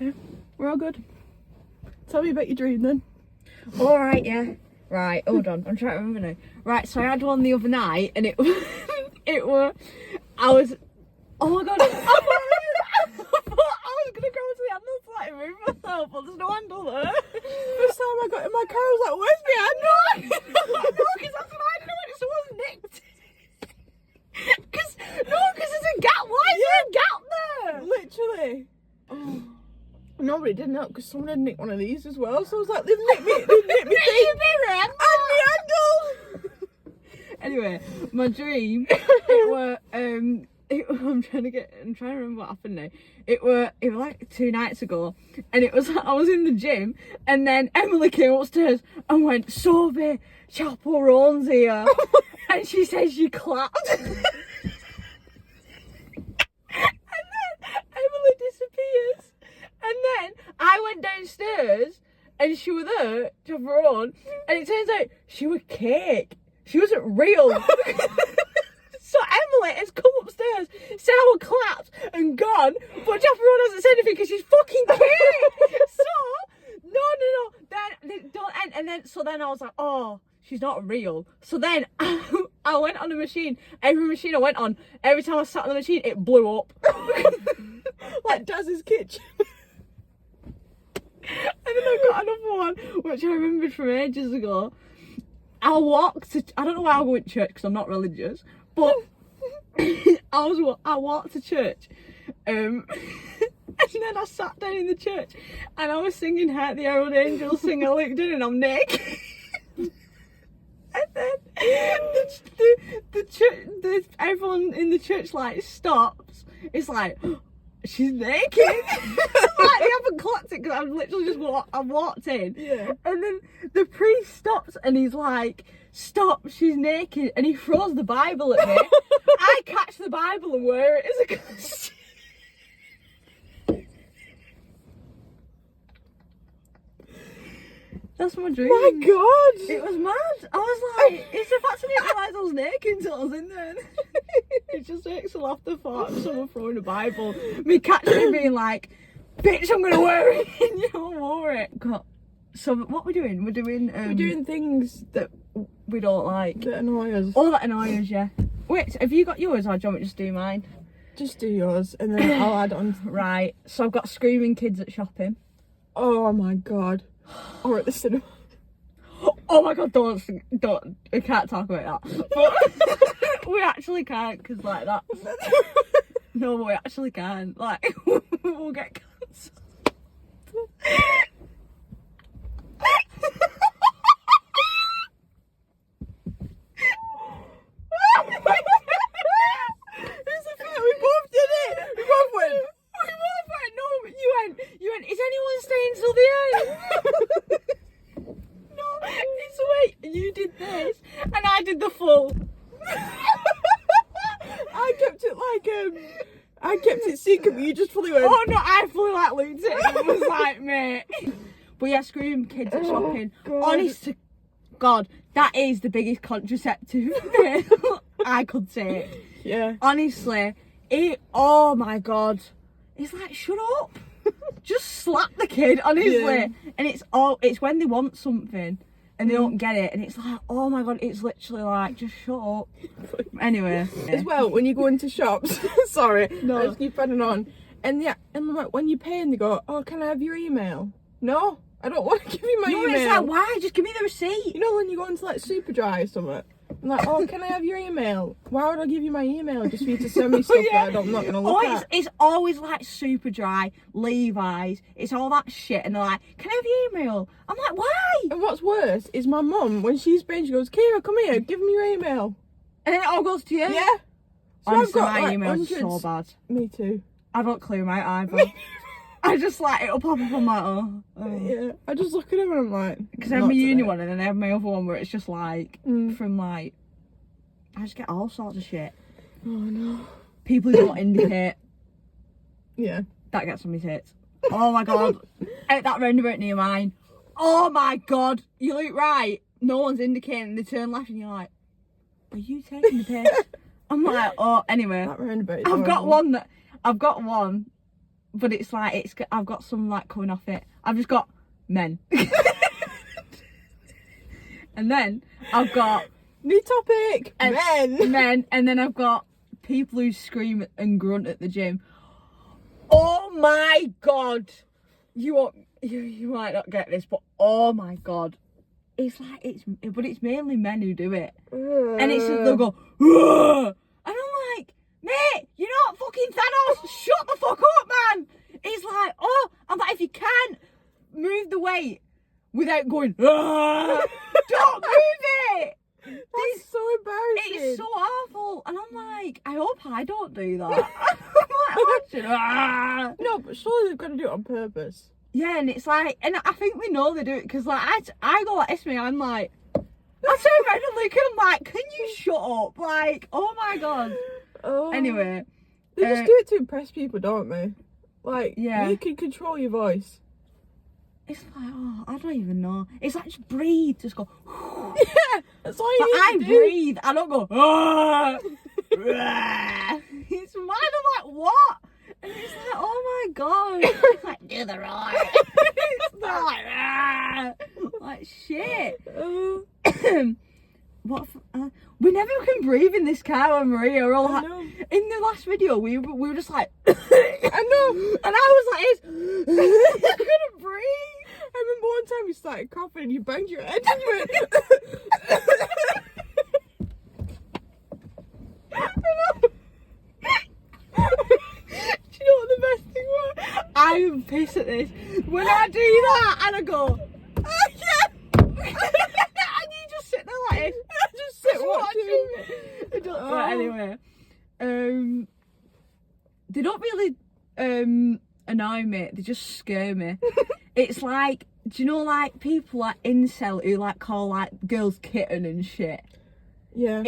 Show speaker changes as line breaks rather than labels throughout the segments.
Okay, we're all good. Tell me about your dream then.
All right, yeah. Right, hold on. I'm trying to remember now. Right, so I had one the other night, and it was, oh my god, I thought I was gonna go to the handle to like move myself, but there's no handle there.
First time I got in my car, I was like, where's my handle?
No, because that's what I knew, it was nicked. Because there's a gap. Why is there a gap there?
Literally. Oh. Nobody did know because someone had nicked one of these as well. So I was like, they've nicked me thing and my handle.
Anyway, my dream, it were I'm trying to remember what happened now. It were like 2 nights ago, and it was I was in the gym, and then Emily came upstairs and went, Sophie, chaperone's here, and she said she clapped. And then Emily disappears, and then I went downstairs, and she was there, chaperone, and it turns out she was cake. She wasn't real. So Emily has come upstairs, said I was clapped and gone, but chaperone hasn't said anything because she's fucking cake. So no. Then don't end. And then I was like, oh, she's not real. So then I went on the machine. Every machine I went on, every time I sat on the machine, it blew up.
Like Daz's kitchen.
And then I got another one, which I remembered from ages ago. I don't know why I went to church because I'm not religious, but I walked to church, and then I sat down in the church, and I was singing "Heart the Herald Angels Sing." I looked in, and I'm naked. And then everyone in the church like stops. It's like, she's naked. Like, they haven't clocked it because I've literally just walked in.
Yeah.
And then the priest stops and he's like, stop, she's naked. And he throws the Bible at me. I catch the Bible and wear it as a costume. That's my dream.
My God.
It was mad. I was like, it's the fact I didn't realise I was naked until I was in there. It just makes a laugh the thought of someone throwing a Bible. Me catching it being like, bitch, I'm going to wear it. And you all wore it. God. So what we're doing? We're doing
things that
we don't like.
that annoy us.
All that annoy us, yeah. Wait, have you got yours or do you want me to just do mine?
Just do yours and then I'll add on.
Right. So I've got screaming kids at shopping.
Oh my God. Or at the cinema.
Oh my God, don't, we can't talk about that. But we actually can't, because like that. No, we actually can't. Like, we'll get cancelled.
It's a fact, we both did it. We both went.
No, you went, is anyone staying till the end? No, it's wait, you did this, and I did the full.
I kept it secret, but you just fully went.
Oh no, I fully like looked at it and was like, mate. But yeah, screaming kids at shopping.
God.
Honest to God, that is the biggest contraceptive I could take.
Yeah.
Honestly, oh my God. It's like, shut up. Just slap the kid, honestly.
Yeah.
And it's when they want something and they don't get it, and it's like, oh my God, it's literally like, just shut up. Anyway.
As well, when you go into shops, sorry,
No.
I just keep adding on. And yeah, and like when you pay and they go, oh, can I have your email? No, I don't want to give you my
No,
email.
it's like, why? Just give me the receipt.
You know when you go into like Superdry or something? I'm like, oh, can I have your email? Why would I give you my email just for you to send me stuff that I'm not going to look at?
It's always like Superdry, Levi's, it's all that shit, and they're like, can I have your email? I'm like, why?
And what's worse is my mum, when she's paying, she goes, Kira, come here, give me your email.
And then it all goes to you.
Yeah. So
Honestly, my
like,
email's so
hundreds.
bad.
Me too.
I don't clear my either. I just like, it'll pop up on my, oh.
Yeah, I just look at them and I'm like,
Because I have
not
my uni
today.
one, and then I have my other one where it's just like,
Mm.
from like, I just get all sorts of shit.
Oh no.
People who don't indicate,
Yeah.
that gets on my tits. Oh my God. At that roundabout near mine. Oh my God. You look right. No one's indicating. They turn left and you're like, are you taking the piss? I'm like, oh, anyway.
That roundabout.
I've got one but it's like I've got some like coming off it. I've just got men, and then I've got
New topic.
men, and then I've got people who scream and grunt at the gym. Oh my god, you might not get this, but oh my god, it's mainly men who do it, and it's just they'll go, "Ugh!" And I'm like, mate, you're not fucking Thanos. Shut the fuck up, man. It's like, oh, I'm like, if you can't move the weight without going, "Ugh!" Don't move it.
That's so embarrassing.
It's so awful, and I'm like, I hope I don't do that. I'm like, imagine, "Ah!"
No, but surely they've got to do it on purpose.
Yeah, and it's like, and I think they know they do it because like I go like this, me, I'm like, I turn around and look, and I'm like, can you shut up? Like, oh my god.
Oh.
Anyway,
They just do it to impress people, don't they? Like,
Yeah.
you can control your voice.
it's like, oh, I don't even know. It's like just breathe, just go.
Yeah, that's all
But
you
I
need to do.
breathe. I don't go. "Ah!" It's mad. I'm like, what? And it's like, oh my god. It's like, do the roar. It's not like, "Ah!" Like shit. What? We never can breathe in this car when Maria. We're all
I
like,
know.
in the last video, we were just like,
I know.
and I was like, I couldn't breathe.
I remember one time you started coughing and you banged your head and you went.
Do you know what the best thing was? I'm pissed at this. When I do that and I go, yeah, and you just sit there like this,
Just sit watching.
I don't, right, anyway, they don't really annoy me. They just scare me. It's like, do you know like people like incel who like call like girls kitten and shit?
Yeah.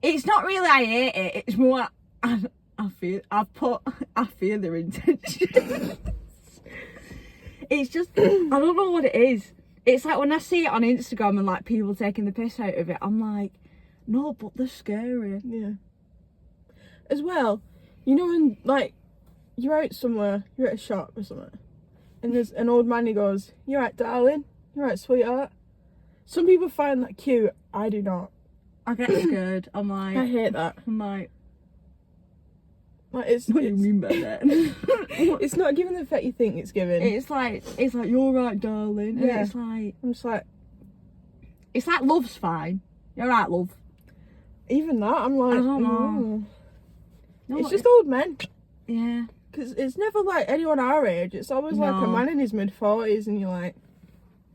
It's not really I hate it. It's more I fear their intentions. It's just I don't know what it is. It's like when I see it on Instagram and like people taking the piss out of it, I'm like, no, but they're scary.
Yeah. As well, you know when like you're out somewhere, you're at a shop or something, and there's an old man who goes, "You right, darling? You right, sweetheart?" Some people find that cute. I do not.
I get scared. I'm
I
like,
hate that.
like,
Like it's
what do you mean by that?
it's not giving the effect you think it's giving.
It's like you're right, darling.
Yeah.
And
I'm just like,
it's like love's fine. You're right, love.
even that, I'm like,
I don't know.
"Mm."
No,
It's just old men.
yeah.
Because it's never like anyone our age. It's always like a
No.
man in his mid-40s and you're like,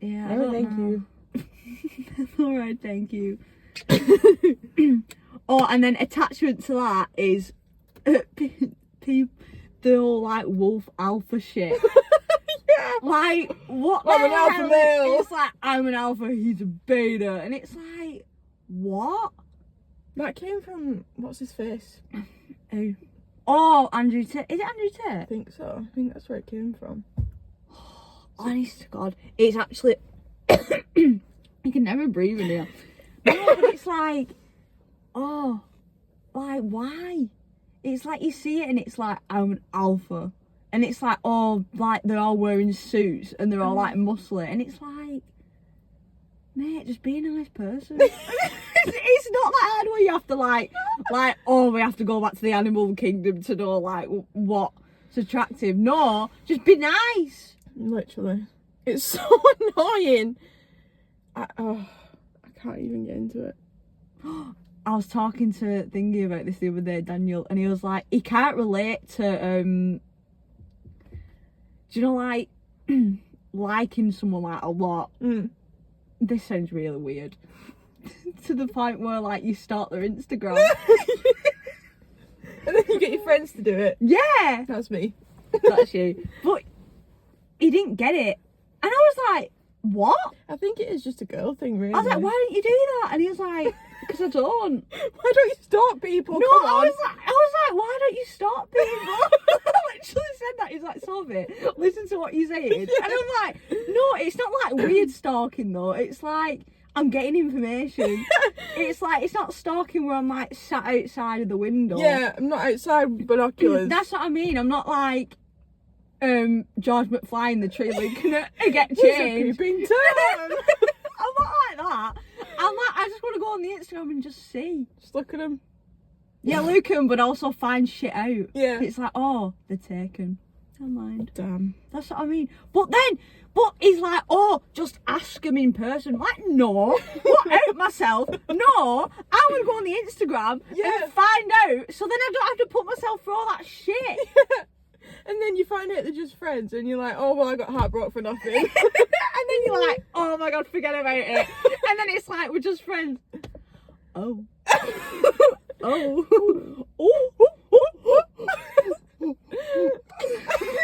Yeah,
"Oh, thank you."
All right, thank you. Oh, and then attachment to that is the whole like wolf alpha shit.
Yeah.
Like, what?
I'm
the
an alpha
hell?
male.
It's like, I'm an alpha, he's a beta, and it's like, what?
That came from, what's his face?
Who? Oh, Andrew Tate. Is it Andrew
I
Tate?
think so. I think that's where it came from.
Honest to God, it's actually. You can never breathe in here. No, but it's like, oh, like, why? It's like you see it and it's like, I'm an alpha. And it's like, oh, like they're all wearing suits and they're all like muscly. And it's like, mate, just be a nice person. It's not that hard where you have to like, oh, we have to go back to the animal kingdom to know like what's attractive. No, just be nice.
Literally. It's so annoying. I can't even get into it.
I was talking to Thingy about this the other day, Daniel, and he was like, he can't relate to, do you know, like, liking someone, like, a lot.
Mm.
This sounds really weird. To the point where, like, you start their Instagram.
And then you get your friends to do it.
Yeah!
That's me.
That's you. But he didn't get it. And I was like, what?
I think it is just a girl thing, really.
I was like, why don't you do that? And he was like, because I don't.
Why don't you stalk people?
No,
Come
I
on.
was like, why don't you stop people? I literally said that. He's like, Sophie, listen to what you're saying. And I'm like, no, it's not like weird stalking though. It's like, I'm getting information. It's like, it's not stalking where I'm like sat outside of the window.
Yeah, I'm not outside with binoculars.
That's what I mean. I'm not like, George McFly in the tree looking at get
It's a
changed.
peeping Tom.
I'm not like that. I'm like, I just want to go on the Instagram and just see.
Just look at him.
Yeah, look 'em, but also find shit out.
Yeah.
It's like, oh, they're taken. Never mind.
Damn.
That's what I mean. But he's like, oh, just ask him in person. Like, no, what out myself? No, I want to go on the Instagram and find out, so then I don't have to put myself through all that shit.
And then you find out they're just friends, and you're like, oh well, I got heartbroken for nothing.
And then you're like, oh my god, forget about it. And then it's like, we're just friends. Oh. Oh.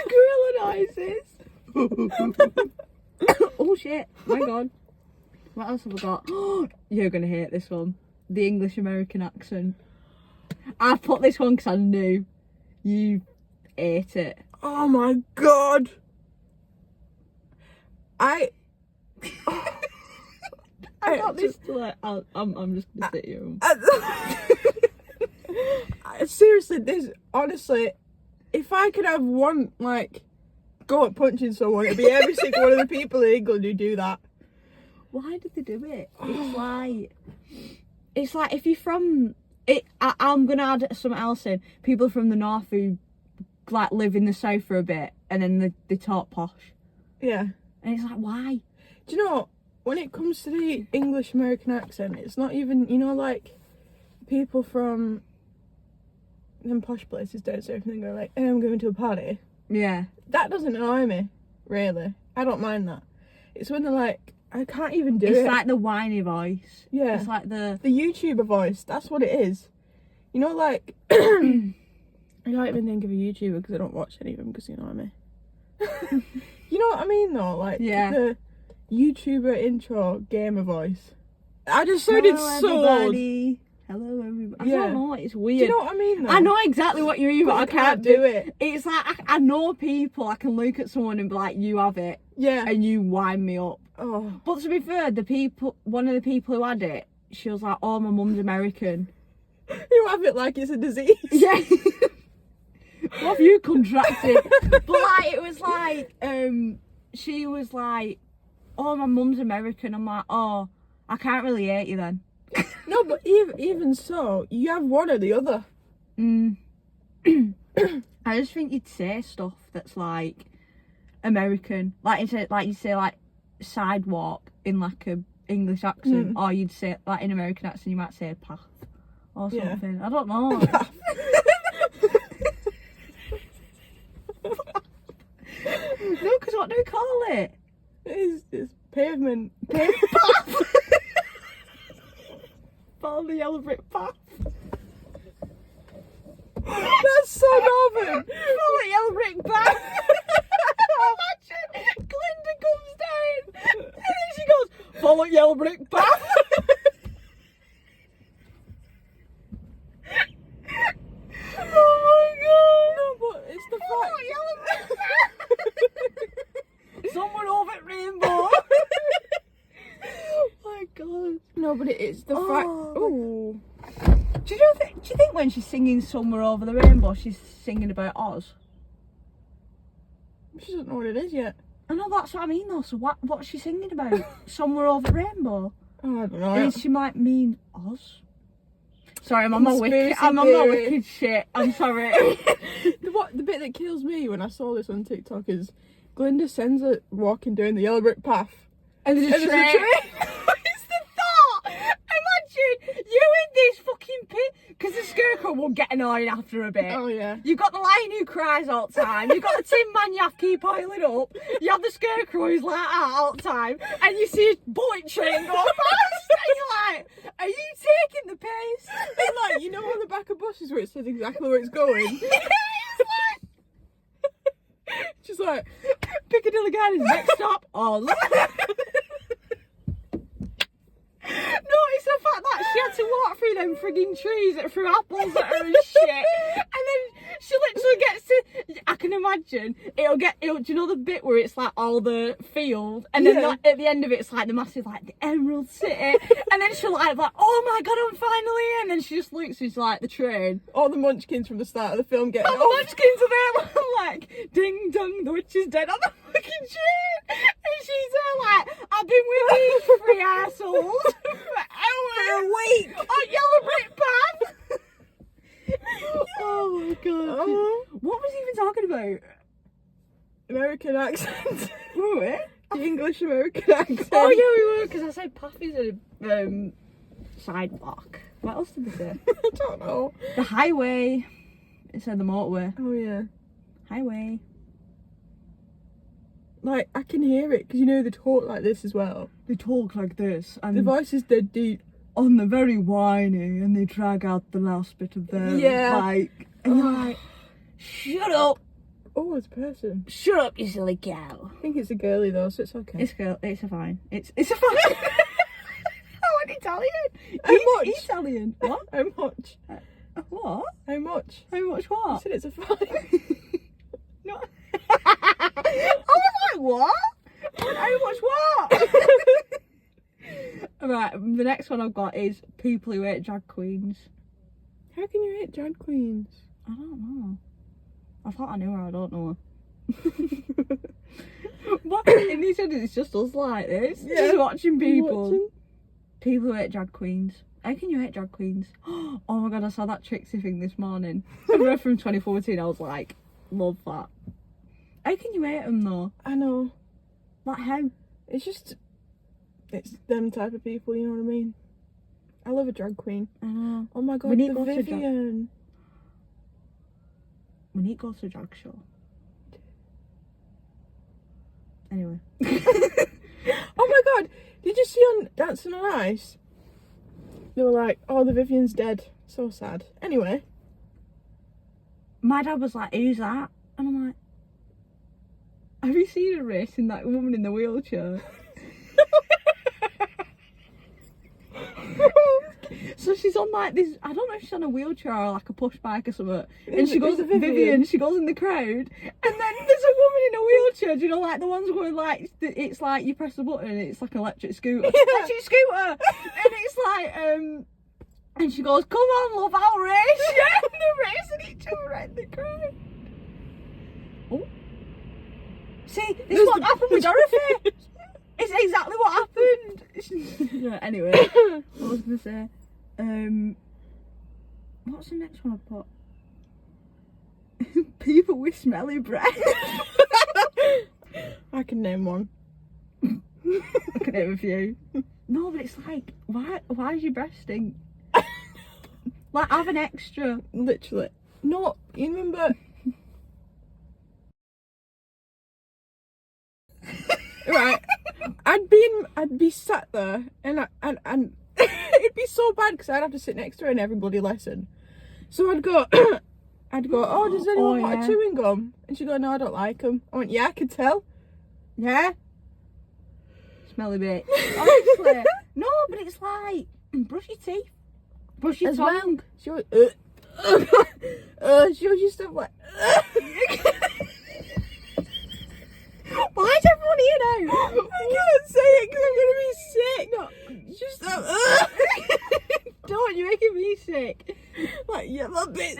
Gorilla noises. Oh shit, my god. What else have I got? You're gonna hate this one. The English American accent. I put this one because I knew you ate it.
Oh my god. I
got this to like, I'm just gonna sit here.
Seriously, honestly, if I could have one, like, go at punching someone, it'd be every single one of the people in England who do that.
Why did they do it? It's like if you're from it. I'm gonna add something else in. People from the north who like live in the south for a bit, and then they talk posh.
Yeah.
And it's like, why?
Do you know, when it comes to the English American accent, it's not even, you know, like, people from them posh places don't say anything, go like, hey, I'm going to a party.
Yeah.
That doesn't annoy me, really. I don't mind that. It's when they're like, I can't even do it.
It's like the whiny voice.
Yeah.
It's like the
YouTuber voice, that's what it is. You know, like, I can't even think of a YouTuber because I don't watch any of them because you annoy me. You know what I mean, though? Like, the YouTuber intro gamer voice. I just sounded so old.
Hello, everybody. I don't know, it's weird.
Do you know what I mean, though?
I know exactly what you mean, but I can't
do it.
It's like, I know people, I can look at someone and be like, you have it.
Yeah.
And you wind me up.
Oh.
But to be fair, one of the people who had it, she was like, oh, my mum's American.
You have it like it's a disease.
Yeah. What have you contracted? But like, it was like, she was like, oh, my mum's American. I'm like, oh, I can't really hate you then.
No, but even so, you have one or the other.
I just think you'd say stuff that's like American, like you say like sidewalk in like a English accent, or you'd say like in American accent you might say path or something. Yeah. I don't know. No, because what do we call it?
It's pavement.
Path. Follow the yellow brick path.
That's so Northern.
Follow the yellow brick path. Imagine Glinda comes down and then she goes, follow yellow brick path. Oh my god.
No, but it's the
Follow
fact.
yellow brick path. Someone over at Rainbow. Oh my god.
No, but it's the fact. Ooh.
Do you think when she's singing Somewhere Over the Rainbow, she's singing about Oz?
She doesn't know what it is yet.
I know, that's what I mean though. So what's she singing about? Somewhere Over the Rainbow?
Oh, I don't know.
And she might mean Oz. Sorry, I'm on my wicked.
Conspiracy
I'm on my
theory.
wicked shit. I'm sorry.
The bit that kills me when I saw this on TikTok is Glinda sends her walking down the yellow brick path.
And there's a
And
tree.
there's a tree.
It's the thought. Imagine you in this fucking pit, because the scarecrow will get annoying after a bit.
Oh yeah.
You've got the lion who cries all the time. You've got the tin man you have to keep oiling up. You have the scarecrow who's like that all the time. And you see a bullet train go past. And you're like, are you taking the piss?
And like, you know on the back of buses where it says exactly where it's going? She's like,
Piccadilly Gardens, next stop, Oz. No, it's the fact that she had to walk through them frigging trees that threw apples at her and shit. And then she literally gets to. I can imagine it'll. Do you know the bit where it's like all the field, and then
Yeah.
like, at the end of it, it's like the massive like the Emerald City, and then she'll like, oh my god, I'm finally in, and then she just looks into like the train.
All the munchkins from the start of the film getting
All the
off.
munchkins are there, like ding dong, the witch is dead on the fucking train, and she's there like, I've been with these three assholes for hours,
For a week.
on Yellow Brick Path. Oh my god.
Oh.
What was he even talking about?
American accent.
Were we?
The English American accent.
Oh yeah, we were, because I said path is a sidewalk. What else did they say?
I don't know.
The highway. It said the motorway.
Oh yeah.
Highway.
Like, I can hear it, because you know they talk like this as well.
They talk like this, and
The voice is dead deep.
on the very whiny, and they drag out the last bit of their
Yeah.
like, and you're like, shut up,
Oh, it's a person.
shut up, you silly cow.
I think it's a girly though, so it's okay.
It's a fine. It's a fine. Oh, an Italian.
How much?
Italian. What?
How much?
What?
How much?
How much
I
what?
said it's a fine.
No. I was like, what? How much what? Right, the next one I've got is people who hate drag queens.
How can you hate drag queens?
I don't know. I thought I knew her, I don't know her. What? In these videos, it's just us like this.
Yeah.
Just watching people.
Watching?
People who hate drag queens. How can you hate drag queens? Oh my god, I saw that Trixie thing this morning. From 2014, I was like, love that. How can you hate them though?
I know.
Like how?
It's just, it's them type of people, you know what I mean? I love a drag queen.
I know.
Oh my god,
We need
the
to go to drag-
Vivian.
We need to go to a drag show. Anyway.
Oh my god, did you see on Dancing on Ice? They were like, oh, the Vivian's dead. So sad. Anyway.
My dad was like, who's that? And I'm like, have you seen her racing that woman in the wheelchair? So she's on like this, I don't know if she's on a wheelchair or like a push bike or something. And she goes,
There's a
Vivian, she goes in the crowd. And then there's a woman in a wheelchair, do you know, like the ones where like, it's like you press a button and it's like an electric scooter.
Yeah.
Electric scooter! And it's like, and she goes, come on love, I'll race you. And they're racing each other in the crowd. Oh. See, this is what happened with Dorothy. It's exactly what happened. Yeah, anyway, what was I gonna say? What's the next one I put? People with smelly breath.
I can name one.
I can name a few. No, but it's like, why does your breath stink? Like, have an extra.
Literally. No, you remember? Right. I'd be sat there and it'd be so bad because I'd have to sit next to her in every bloody lesson. So I'd go, oh, does anyone want
yeah.
a chewing gum? And she'd go, no, I don't like them. I went, yeah, I could tell.
Yeah. Smelly bit. Honestly. No, but it's like, brush your teeth. Brush your
As
tongue.
well. She was, she was just like,
Why is everyone here now?
I can't say it because I'm gonna be sick. No, just
Don't, you're making me sick.
like yellow bits.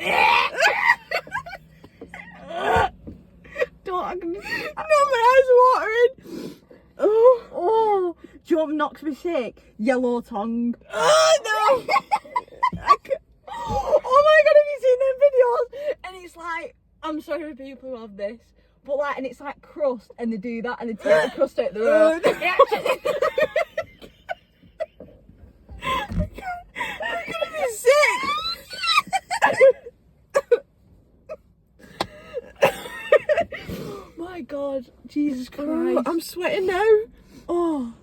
Don't, I'm gonna...
No, my eyes are watering. Oh,
Oh, do you want knocks me sick? Yellow tongue.
oh no.
Oh my god, have you seen them videos? And it's like, I'm sorry for people who have this, but like, and it's like crust, and they do that, and they take the crust out the road.
I'm gonna be sick.
My god, Jesus
Oh,
Christ.
I'm sweating now.
Oh,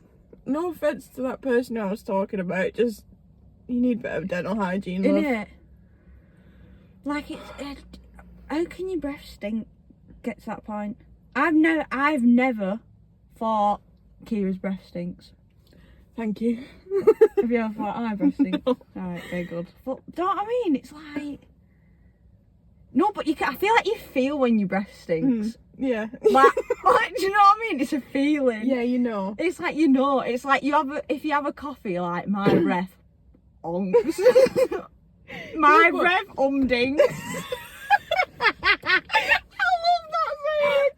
No offense to that person I was talking about. Just you need better dental hygiene, love.
innit? Like how can your breath stink? Get to that point. I've never thought Kira's breath stinks.
Thank you.
Have you ever thought my breath stinks?
No.
Alright, very good. But don't know what I mean? It's like No, but I feel like you feel when your breath stinks.
Yeah.
Like, do you know what I mean? It's a feeling.
Yeah, you know.
It's like, you know, it's like if you have a coffee, like my breath onks. My
No, but-
breath umdings. I love that saying.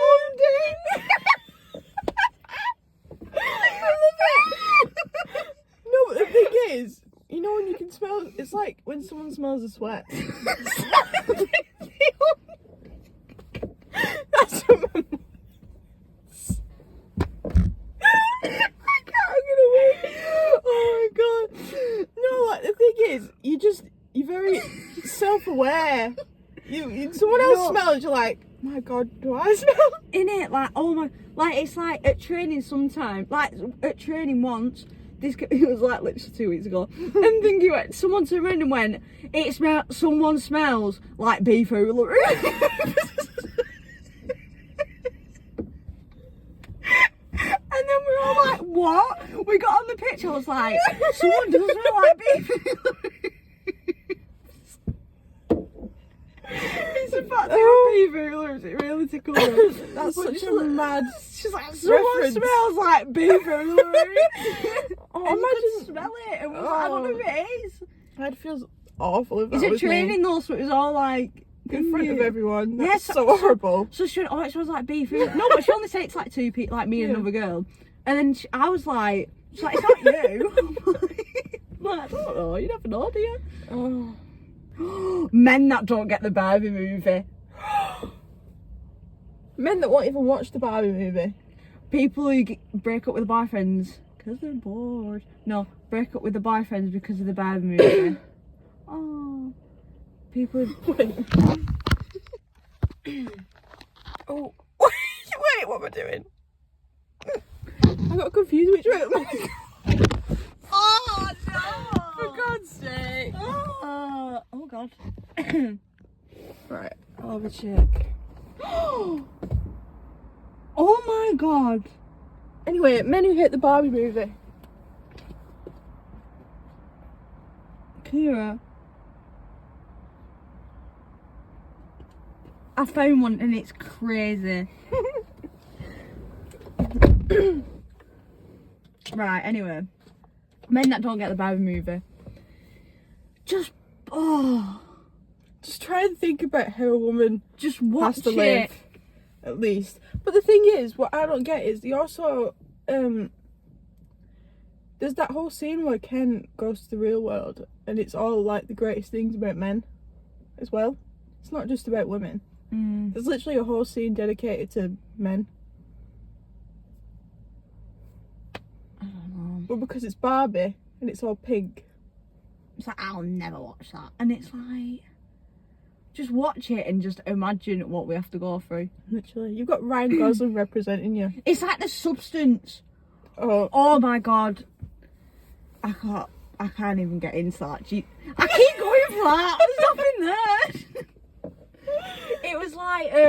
Umdings. I love it.
No, but the thing is, you know when you can smell, it's like when someone smells a sweat. That's what my I can't get away. Oh my god. No, like the thing is, you're very self-aware. Someone else
No.
smells, you're like, my god, do I smell?
In it, like, oh my, like, it's like at training sometime, like at training once, it was like literally 2 weeks ago, and thinking, someone turned around and went, someone smells like beef foolery. And then we were all like, what? We got on the pitch, I was like, someone does smell like beef foolery. It's the fact that beef foolery, it really tickled her.
That's
But
such
she's
a
like-
mad.
She's like, someone
reference.
smells like beef foolery.
Oh,
And you
imagine.
could smell it. And we were like, I don't know if it is.
I'd feel awful if
Is
that
it
was
training
me.
though? So it was all like
In front of everyone.
Yeah,
That's
so-
so horrible.
So she went, oh, it smells like beef. No, but she only said it's like two people, like me and
Yeah.
another girl. And then I was like, she's like, it's not you. I'm like, I don't know. You never know, do you?
Oh.
Men that don't get the Barbie movie.
Men that won't even watch the Barbie movie.
People who break up with boyfriends because they're bored. No, break up with the boyfriends because of the Barbie movie. Oh, people.
Oh. Wait, what am I doing? I got confused which way.
Oh no!
For God's sake.
Oh God.
Right, I'll have a check.
Oh my God.
Anyway, men who hate the Barbie movie.
Kira. I found one and it's crazy. Right, anyway. Men that don't get the Barbie movie. Just,
Just try and think about how a woman
just watch
has to
it.
live, at least. But the thing is, what I don't get is you also there's that whole scene where Ken goes to the real world, and it's all like the greatest things about men, as well. It's not just about women.
Mm.
There's literally a whole scene dedicated to men.
I don't know.
But because it's Barbie and it's all pink.
It's like, I'll never watch that. And it's like, just watch it and just imagine what we have to go through.
Literally, you've got Ryan Gosling representing you.
It's like the substance.
Oh,
Oh my God. I can't even get into that. I keep going for that. There's nothing there. It was like, me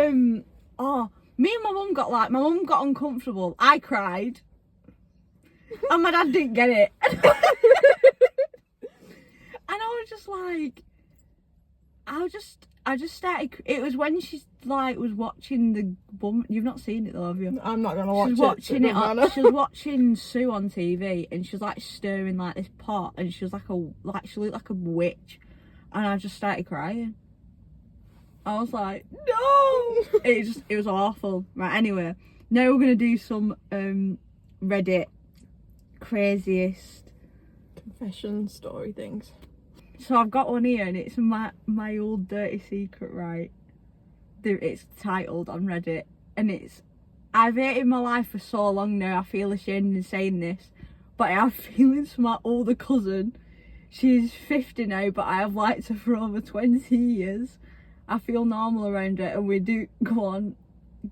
and my mum my mum got uncomfortable. I cried. And my dad didn't get it. And I was just like, I just started, it was when she like was watching the bum, you've not seen it though, have you?
I'm not gonna watch
She was
it.
watching
so
it.
it don't matter.
She was watching Sue on TV, and she was like stirring like this pot, and she was she looked like a witch, and I just started crying. I was like, no! It was awful. Right, anyway, now we're gonna do some Reddit craziest.
Confession story things.
So I've got one here, and it's my old dirty secret, right? It's titled on Reddit, and it's, I've hated my life for so long now, I feel ashamed in saying this, but I have feelings for my older cousin. She's 50 now, but I have liked her for over 20 years. I feel normal around her, and we do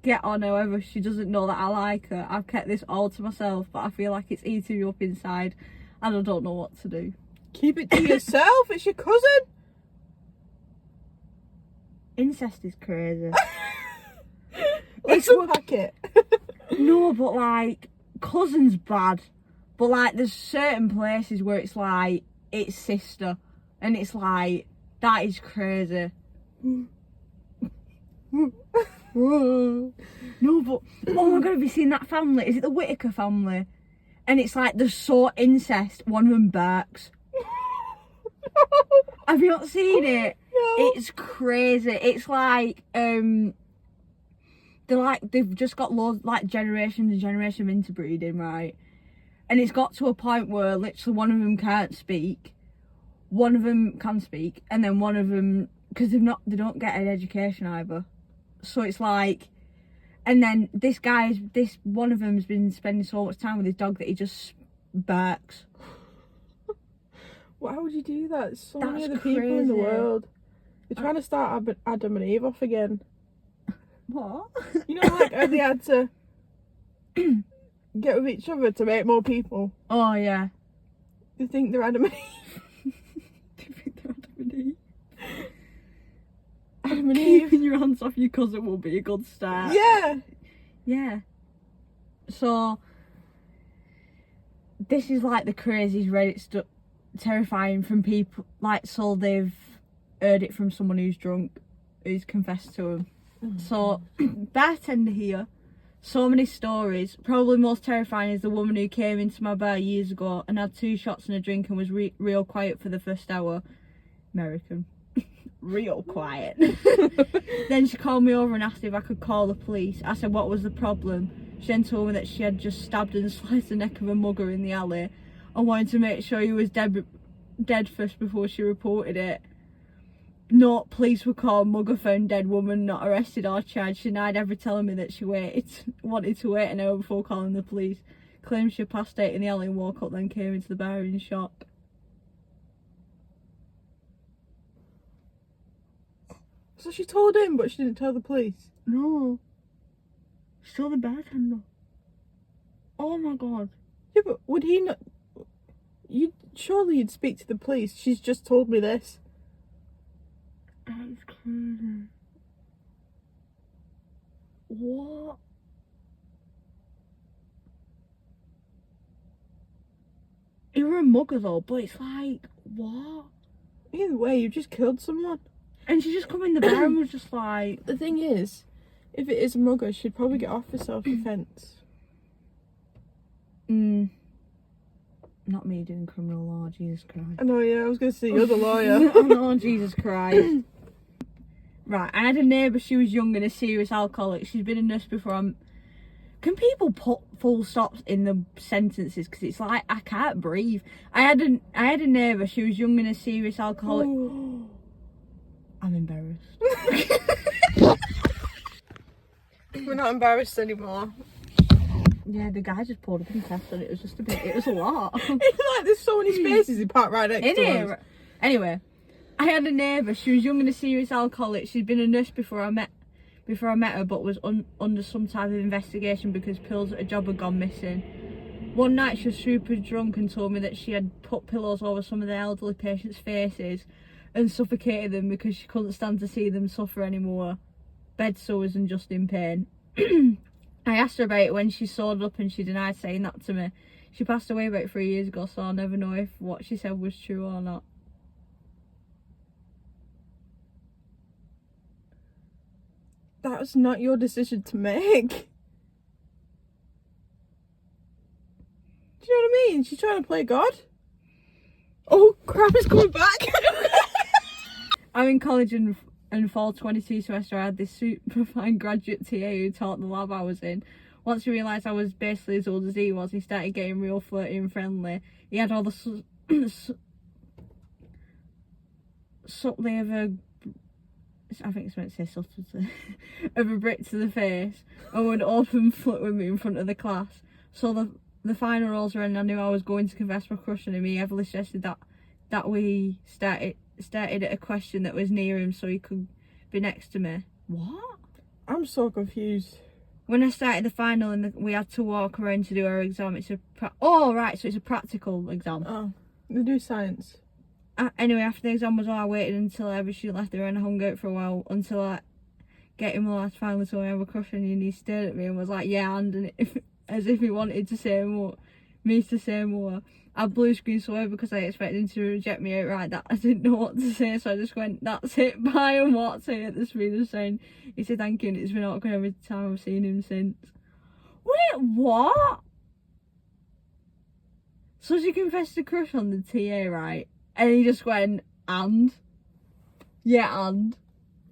get on, however, she doesn't know that I like her. I've kept this all to myself, but I feel like it's eating me up inside, and I don't know what to do.
Keep it to yourself. It's your cousin.
Incest is crazy.
Let's unpack it.
No, but like, cousin's bad. But like, there's certain places where it's like, it's sister. And it's like, that is crazy. No, but oh my god, have you seen that family? Is it the Whitaker family? And it's like they're so incest. One of them barks. Have you not seen it?
No.
It's crazy. It's like they've just got loads, like, generations and generations of interbreeding, right? And it's got to a point where literally one of them can't speak, one of them can speak, and then one of them, because they don't get an education either. So it's like, and then this one of them's been spending so much time with his dog that he just barks.
Why would you do that? There's so many
That's
other people in the
crazy.
world. They're trying to start Adam and Eve off again.
What?
You know, like how they had to get with each other to make more people.
Oh yeah.
They think they're Adam and Eve.
Do you think they're Adam and Eve?
Adam and Eve.
Keeping your hands off your cousin will be a good start.
Yeah.
Yeah. So this is like the craziest Reddit stuff, terrifying from people. Like, so they've heard it from someone who's drunk, who's confessed to him. So bartender here, so many stories. Probably most terrifying is the woman who came into my bar years ago and had 2 shots and a drink and was real quiet for the first hour. American. Real quiet. Then she called me over and asked if I could call the police. I said what was the problem. She then told me that she had just stabbed and sliced the neck of a mugger in the alley and wanted to make sure he was dead first before she reported it. No, police were called, mugger found dead, woman not arrested or charged. She denied ever telling me that she wanted to wait an hour before calling the police. Claimed she passed out in the alley and woke up, then came into the bar in shock.
So she told him, but she didn't tell the police.
No. Still the bartender. Oh my god.
Yeah, but would he not? Surely you'd speak to the police. She's just told me this.
That's crazy. What? You're a mugger though, but it's like, what?
Either way, you just killed someone.
And she just come in the bar and was just like...
The thing is, if it is a mugger, she'd probably get off for self-defence.
Not me doing criminal law, Jesus Christ.
I know, yeah, I was going to say you're the lawyer.
Oh no, Jesus Christ. Right, I had a neighbour, she was young and a serious alcoholic. She's been a nurse before. Can people put full stops in the sentences? Because it's like, I can't breathe. I had a neighbour, she was young and a serious alcoholic. I'm embarrassed.
We're not embarrassed anymore.
Yeah, the guy just poured a contest and it was just it was a lot.
It's like there's so many spaces he parked right next
In
to
here.
us.
Anyway, I had a neighbour. She was young and a serious alcoholic. She'd been a nurse before I met her, but was under some type of investigation because pills at a job had gone missing. One night she was super drunk and told me that she had put pillows over some of the elderly patients' faces and suffocated them because she couldn't stand to see them suffer anymore. Bed sores and just in pain. I asked her about it when she sobered up and she denied saying that to me. She passed away about 3 years ago, so I'll never know if what she said was true or not.
That was not your decision to make. Do you know what I mean? She's trying to play God. Oh, crap is coming back.
I'm in college and fall 22 semester. I had this super fine graduate TA who taught the lab I was in. Once he realised I was basically as old as he was, he started getting real flirty and friendly. He had all the subtlety of a... I think it's meant to say subtlety of a brick to the face, and would often flirt with me in front of the class. So the final rolls around and I knew I was going to confess my crush on him. He heavily suggested that we started at a question that was near him so he could be next to me. What?
I'm so confused.
When I started the final and we had to walk around to do our exam, it's a practical exam.
Oh, they do science.
Anyway, after the exam was all, I waited until every student left there and I hung out for a while until I get him the last finally told me I have a crush on you, and he stared at me and was like, yeah, and as if he wanted to say more.
Me's the same way. I blue screen so because I expected him to reject me outright that I didn't know what to say, so I just went, that's it, bye, and walked out at the speed of saying. He said thank you, and it's been awkward every time I've seen him since. Wait, what? So she confessed a crush on the TA, right? And he just went, and? Yeah, and?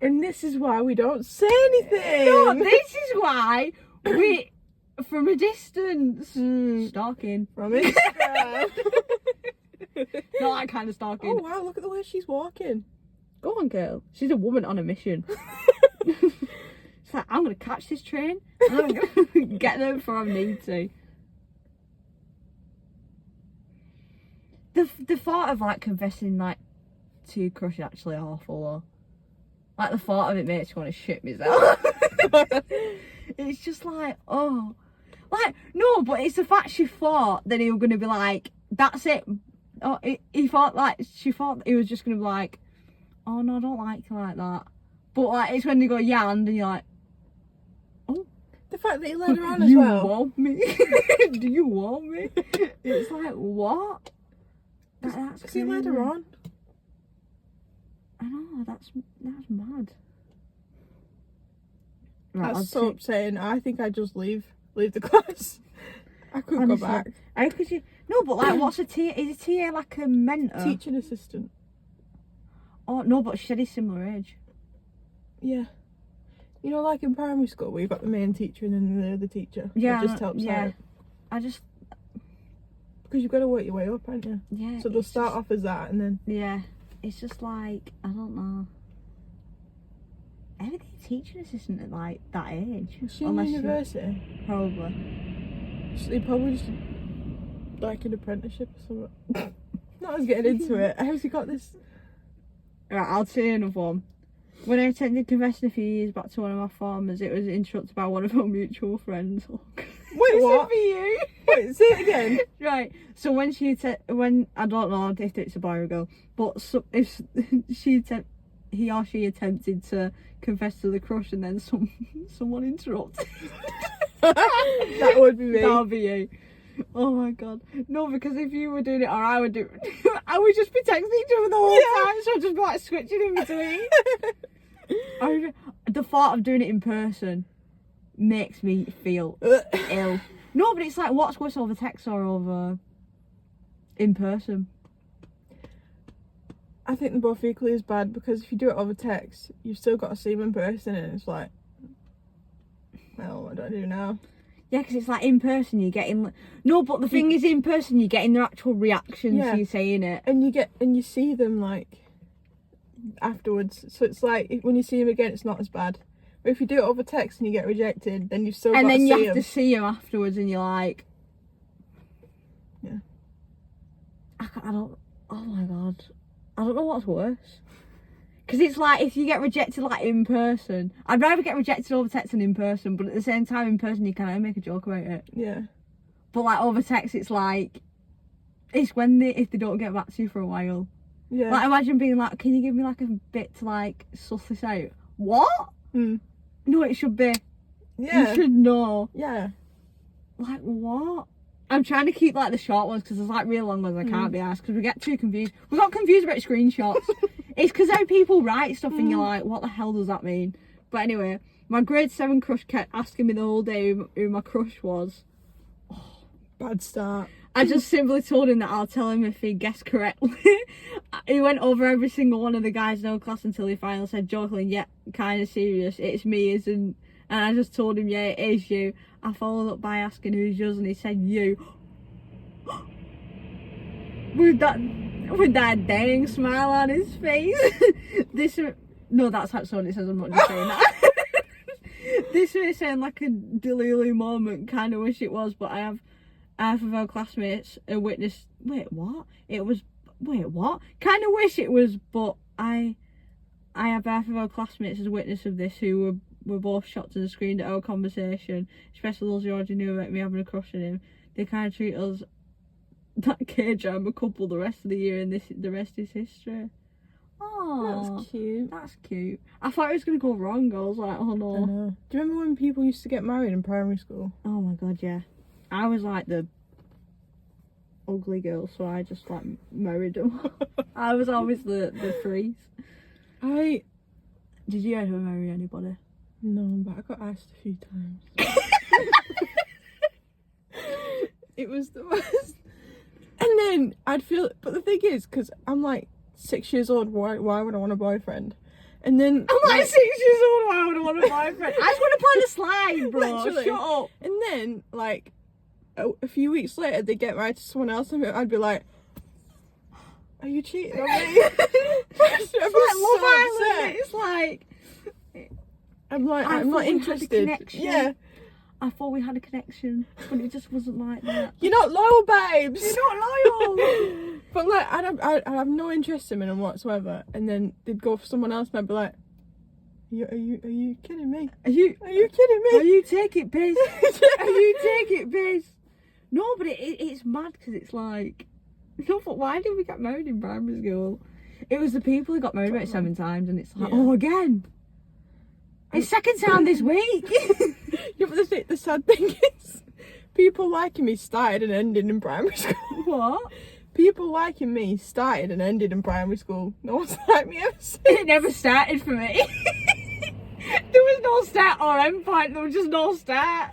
And this is why we don't say anything.
No, this is why we, from a distance, stalking.
From Instagram.
Not that kind of stalking.
Oh wow, look at the way she's walking.
Go on, girl. She's a woman on a mission. It's like, I'm going to catch this train and I'm going to get there before I need to. The thought of like confessing like to your crush is actually awful though. Like the thought of it makes me want to shit myself. It's just like, oh. Like, no, but it's the fact she thought that he was going to be like, that's it. Oh, he thought like, she thought he was just going to be like, oh no, I don't like you like that. But like, it's when they go, yeah, and you're like, oh.
The fact that he led her on as
You
well.
want me? Do you want me? It's like, what? That's
Because he led her on.
I know, that's mad. Right,
That's so upsetting. I think I'd just leave the class. I couldn't go back.
How could you? No, but like, what's a TA? Is a TA like a mentor?
Teaching assistant.
Oh no, but she said he's similar age.
Yeah. You know, like in primary school, where you've got the main teacher and then the other teacher.
Yeah,
It just helps out.
I just,
Because you've got to work your way up, haven't you?
yeah.
So they'll
it's
start
just-
off as that and then...
Yeah, it's just like, I don't know. How are they a teaching assistant at like that age?
Was she in
Unless you-
university?
Probably.
So they probably just... like an apprenticeship or something. Not us getting into it. How's he got this?
Right, I'll tell you another one. When I attended confession a few years back to one of my farmers, it was interrupted by one of our mutual friends.
Wait,
This is
what?
for you.
Wait, say it again.
Right, so when when I don't know if it's a boy or a girl, but if he or she attempted to confess to the crush and then someone interrupted.
That would be me.
That would be you. Oh my god. No, because if you were doing it or I would do it, I would just be texting each other the whole time, so I'd just be like switching in between. The thought of doing it in person makes me feel ill. No, but it's like, what's worse, over text or over in person?
I think they're both equally as bad, because if you do it over text, you've still got to see them in person, and it's like, well, what do I do now?
Yeah, because it's like in person you're getting... No, but the thing is, in person you're getting their actual reactions
Yeah.
to you saying it.
And you see them like afterwards, so it's like when you see them again, it's not as bad. But if you do it over text and you get rejected, then you've still
And
got
then
to
you
see
have
them.
to see them afterwards and you're like...
Yeah.
I don't... Oh my god. I don't know what's worse. Because it's like, if you get rejected like in person, I'd rather get rejected over text than in person, but at the same time in person you can make a joke about it.
Yeah.
But like over text it's like, it's when if they don't get back to you for a while.
Yeah.
Like imagine being like, can you give me like a bit to like suss this out? What?
Mm.
No, it should be.
Yeah.
You should know.
Yeah.
Like what? I'm trying to keep like the short ones because there's like real long ones I can't be asked because we get too confused. We got confused about screenshots. It's because how people write stuff and you're like, what the hell does that mean? But anyway, my grade 7 crush kept asking me the whole day who my crush was.
Bad start.
I just simply told him that I'll tell him if he guessed correctly. He went over every single one of the guys in our class until he finally said, jokingly, yeah, kind of serious, it's me, isn't? And I just told him, yeah, it is you. I followed up by asking who's yours and he said, you. With that dang smile on his face. No, that's actually what it says, I'm not just saying that. This may sound like a delulu moment, kind of wish it was, but I have half of our classmates a witness. Wait, what? Kind of wish it was, but I have half of our classmates as a witness of this who were both shocked and screamed at our conversation, especially those who already knew about me having a crush on him. They kind of treat us, that K-drama couple, the rest of the year, and the rest is history. Oh,
That's cute.
that's cute. I thought it was going to go wrong. I was like, oh
I
no.
know. Do you remember when people used to get married in primary school?
Oh my god, yeah. I was like the ugly girls, so I just like married them. I was always the freeze. Did you ever marry anybody?
No, but I got asked a few times. It was the worst. And then I'd feel, but the thing is, because I'm like 6 years old, why would I want a boyfriend? And then
I'm like 6 years old. Why would I want a boyfriend? I just want to play the slide, bro.
Literally.
Shut up.
And then like a few weeks later, they get married to someone else, and I'd be like, "Are you cheating on me?"
It's like Love Island. It's like
I'm like,
I
I'm
thought
not
we had a
interested.
connection.
Yeah,
I thought we had a connection, but it just wasn't like that.
you're not loyal, babes.
You're not loyal.
But like, I'd have no interest in them whatsoever, and then they'd go for someone else, and I'd be like, are you kidding me?
Are you
kidding me?
Are you take it piss? Are you take it piss? No, but it's mad because it's like, no, but why did we get married in primary school? It was the people who got married about 7 times, and it's like,
Yeah.
oh, again. It's second time this week.
Yeah, but the sad thing is, people liking me started and ended in primary school.
What?
People liking me started and ended in primary school. No one's liked me ever since.
It never started for me. There was no start or end point. There was just no start.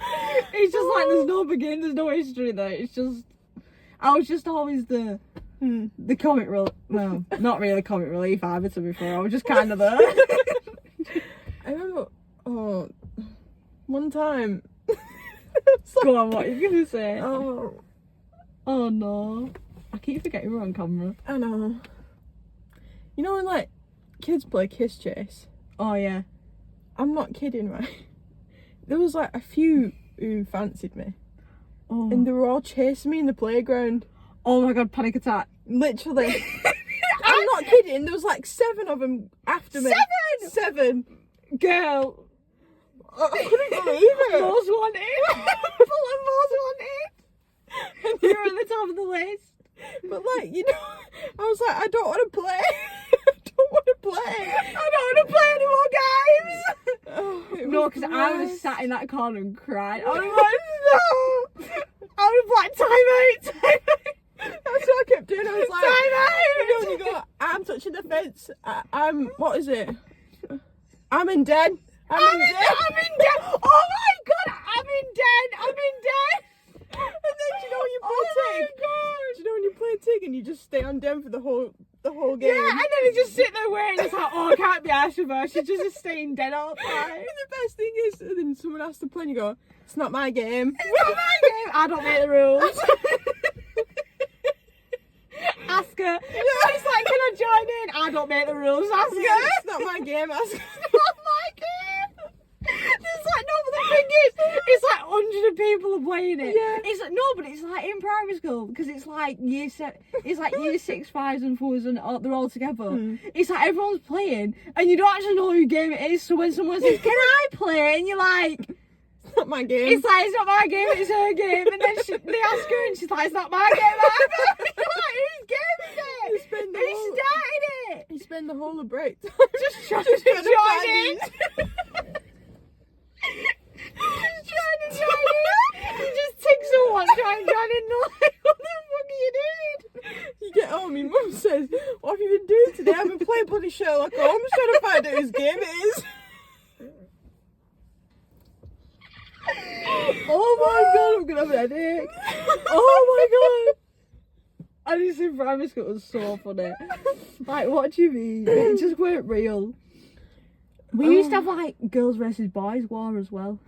It's just like there's no beginning, there's no history there. It's just, I was just always the comic relief. Well, not really comic relief either. To be fair, I was just kind of there.
I remember, one time.
Go on, what are you gonna say?
Oh,
Oh no, I keep forgetting we're on camera.
I know. You know when like kids play kiss chase?
Oh yeah.
I'm not kidding, right? There was like a few who fancied me,
Oh.
and they were all chasing me in the playground.
Oh my god, panic attack.
Literally. I'm not kidding. There was like 7 of them after me. 7.
Girl.
I couldn't believe it.
Most wanted. Full of most wanted.
And
You're at the top of the list.
But like, you know, I was like, I don't want to play. I don't want to play.
I don't want to play anymore, guys.
Oh, it
No,
was
because
the
I was
worst.
sat in that corner and cried. I was like, no. I was like, time out.
That's what I kept doing. I was like,
Time out.
you know, when you go, I'm touching the fence. I'm, what is it? I'm in dead. I'm in dead.
I'm in debt. Oh my god, I'm in debt. I'm in debt.
And then do you know when you play
Oh
Tig?
my god.
Do you know when you play Tig and you just stay on dem for the whole game?
Yeah, and then he just sit there waiting. It's like, oh, I can't be asked with her. She's just staying dead all the time.
And the best thing is, and then someone has to play and you go, it's not my game.
It's not my game. I don't make the rules. Ask her. It's like, can I join in? I don't make the rules. Ask her.
It's not my game. Ask
It's not my game. It's like, no, but the thing is, it's like 100 people are playing it.
Yeah.
It's like, no, but it's like in primary school because it's like year 6, 5s and 4s and they're all together. It's like everyone's playing and you don't actually know who game it is. So when someone says, "Can I play?" and you're like,
It's not my game.
it's like, it's not my game, it's her game. And then they ask her and she's like, it's not my game either. You're like, whose game is
You
it?
spend the
Who
whole-
started it?
You spend the whole of break
Just trying to
trying to
join
find
in.
it.
Just trying to join in. You just take someone trying to join in. Like, what the fuck are you doing?
You get home, your mum says, what have you been doing today? I've been playing bloody Sherlock Holmes trying to find out whose game it is.
Oh my god, I'm gonna have a headache. Oh my god. I just think primary school was so funny. Like, what do you mean? It just weren't real. We used to have like girls versus boys war as well.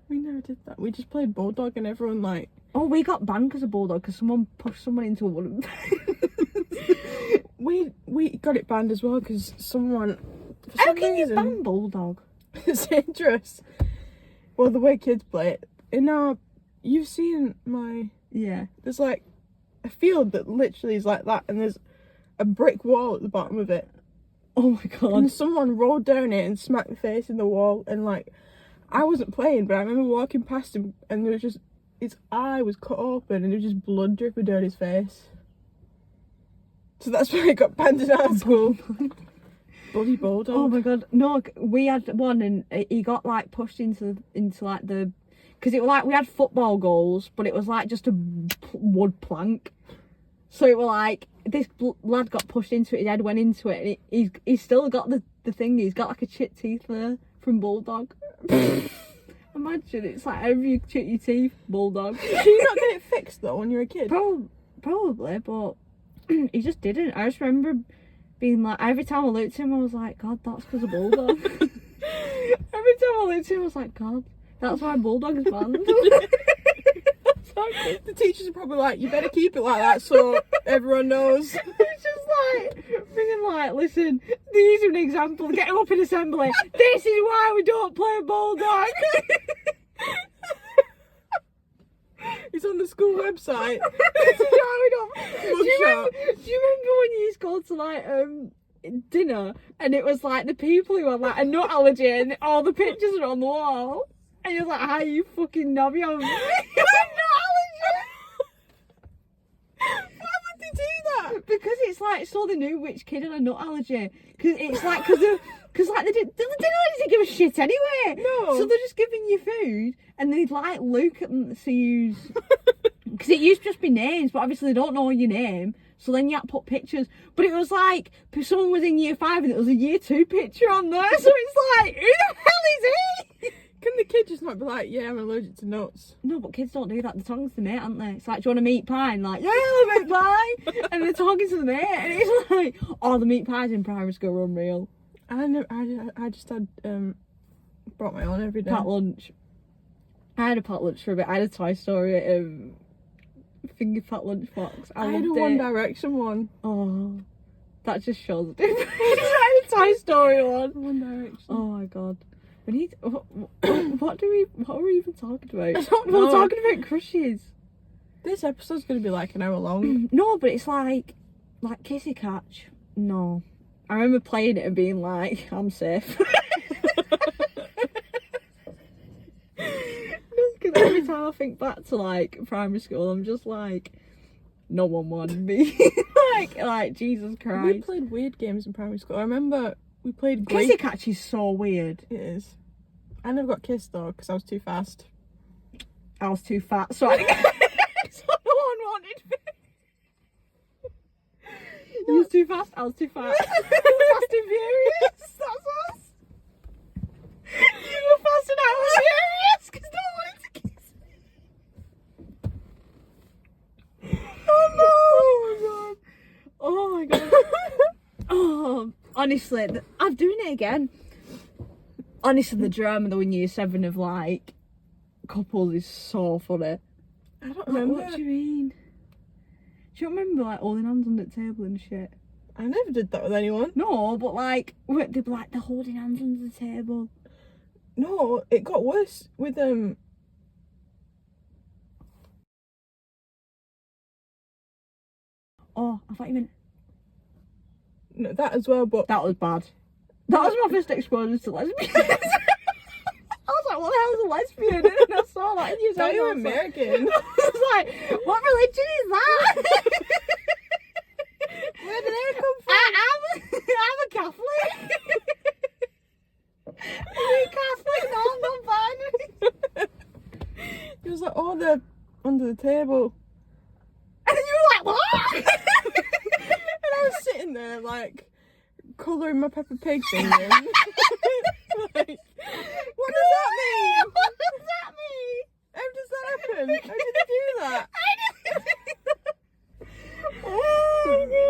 We never did that. We just played Bulldog and everyone like...
Oh, we got banned because of Bulldog because someone pushed someone into a wooden bed.
We got it banned as well because someone... For
How
some
can you
reason,
ban Bulldog?
It's dangerous. Well, the way kids play it. In our... You've seen my...
Yeah.
There's like a field that literally is like that and there's a brick wall at the bottom of it.
Oh my god.
And someone rolled down it and smacked the face in the wall and like... I wasn't playing, but I remember walking past him and there was just... His eye was cut open and there was just blood dripping down his face. So that's why I got banned in our school. Bloody Bulldog.
Oh my god. No, we had one and he got like pushed into like the... because it was like we had football goals, but it was like just a wood plank. So it was like this lad got pushed into it, his head went into it, and he's still got the thing. He's got like a chipped teeth there from Bulldog. Imagine it's like every you chip your teeth, Bulldog.
Did you not get it fixed though when you were a kid?
Probably, but he just didn't. I just remember being like, every time I looked at him, I was like, God, that's because of Bulldog. Every time I looked at him, I was like, God, that's why Bulldog is banned.
The teachers are probably like, you better keep it like that so everyone knows.
It's just like, being like, listen, these are an example, get him up in assembly. This is why we don't play Bulldog.
It's on the school website.
This is why we don't. Do you remember when you used to go to like dinner and it was like the people who had like a nut allergy and all the pictures are on the wall and you're like, how you fucking knob you have a nut allergy?
Why would they do that?
Because it's like, so they knew which kid had a nut allergy. Because it's like, because like they didn't give a shit anyway.
No.
So they're just giving you food and they'd like look at them to use. Because it used to just be names, but obviously they don't know your name. So then you had to put pictures. But it was like, someone was in year 5 and it was a year 2 picture on there. So it's like, who the hell is he?
Can the kid just not be like, yeah, I'm allergic to nuts?
No, but kids don't do that. They're talking to the mate, aren't they? It's like, do you want a meat pie? And like, yeah, I love meat pie. And they're talking to the mate. And it's like, oh, the meat pies in primary school are unreal.
I just had brought my own every day.
Packed lunch. I had a packed lunch for a bit. I had a Toy Story finger packed lunch box.
I had a
loved
One
it.
Direction one.
Oh, that just shows the difference. I had a Toy Story one.
One Direction.
Oh my god. We need. What are we even talking about?
I don't
We're
know.
talking about crushes.
This episode's gonna be like an hour long.
No, but it's like Kissy Catch. No. I remember playing it and being like, I'm safe. Because every time I think back to like primary school, I'm just like, no one wanted me. like Jesus
We
Christ.
played weird games in primary school. I remember we played
Kissy
Greek.
Catch is so weird.
It is. I never got kissed though because I was too fast.
I was too fat, so I didn't so no one wanted me. You was too fast, I was too fat. Fast and Furious, that's us. You were fast and I was furious because no one wanted to kiss me. Oh my god. Oh, honestly, I'm doing it again. Honestly, the drama though in year 7 of like couples is so funny.
I don't
Like,
remember.
what do you mean? Do you remember like holding hands on the table and shit?
I never did that with anyone.
No, but like they'd be like they're holding hands under the table.
No, it got worse with
Oh, I thought you meant
no, that as well, but
that was bad. That was my first exposure to lesbians. I was like, what the hell is a lesbian? And then I saw that in year
now
7.
you're
I was like-
American.
I was like, what religion is that?
Where did they come from?
I'm a Catholic. Are you Catholic? No, I'm not binary.
It was like, oh, they're under the table.
And you were like, what?
And I was sitting there, like, colouring my Peppa Pig fingers. Like, what does that mean?
What does that mean?
How does that happen? How did they do that?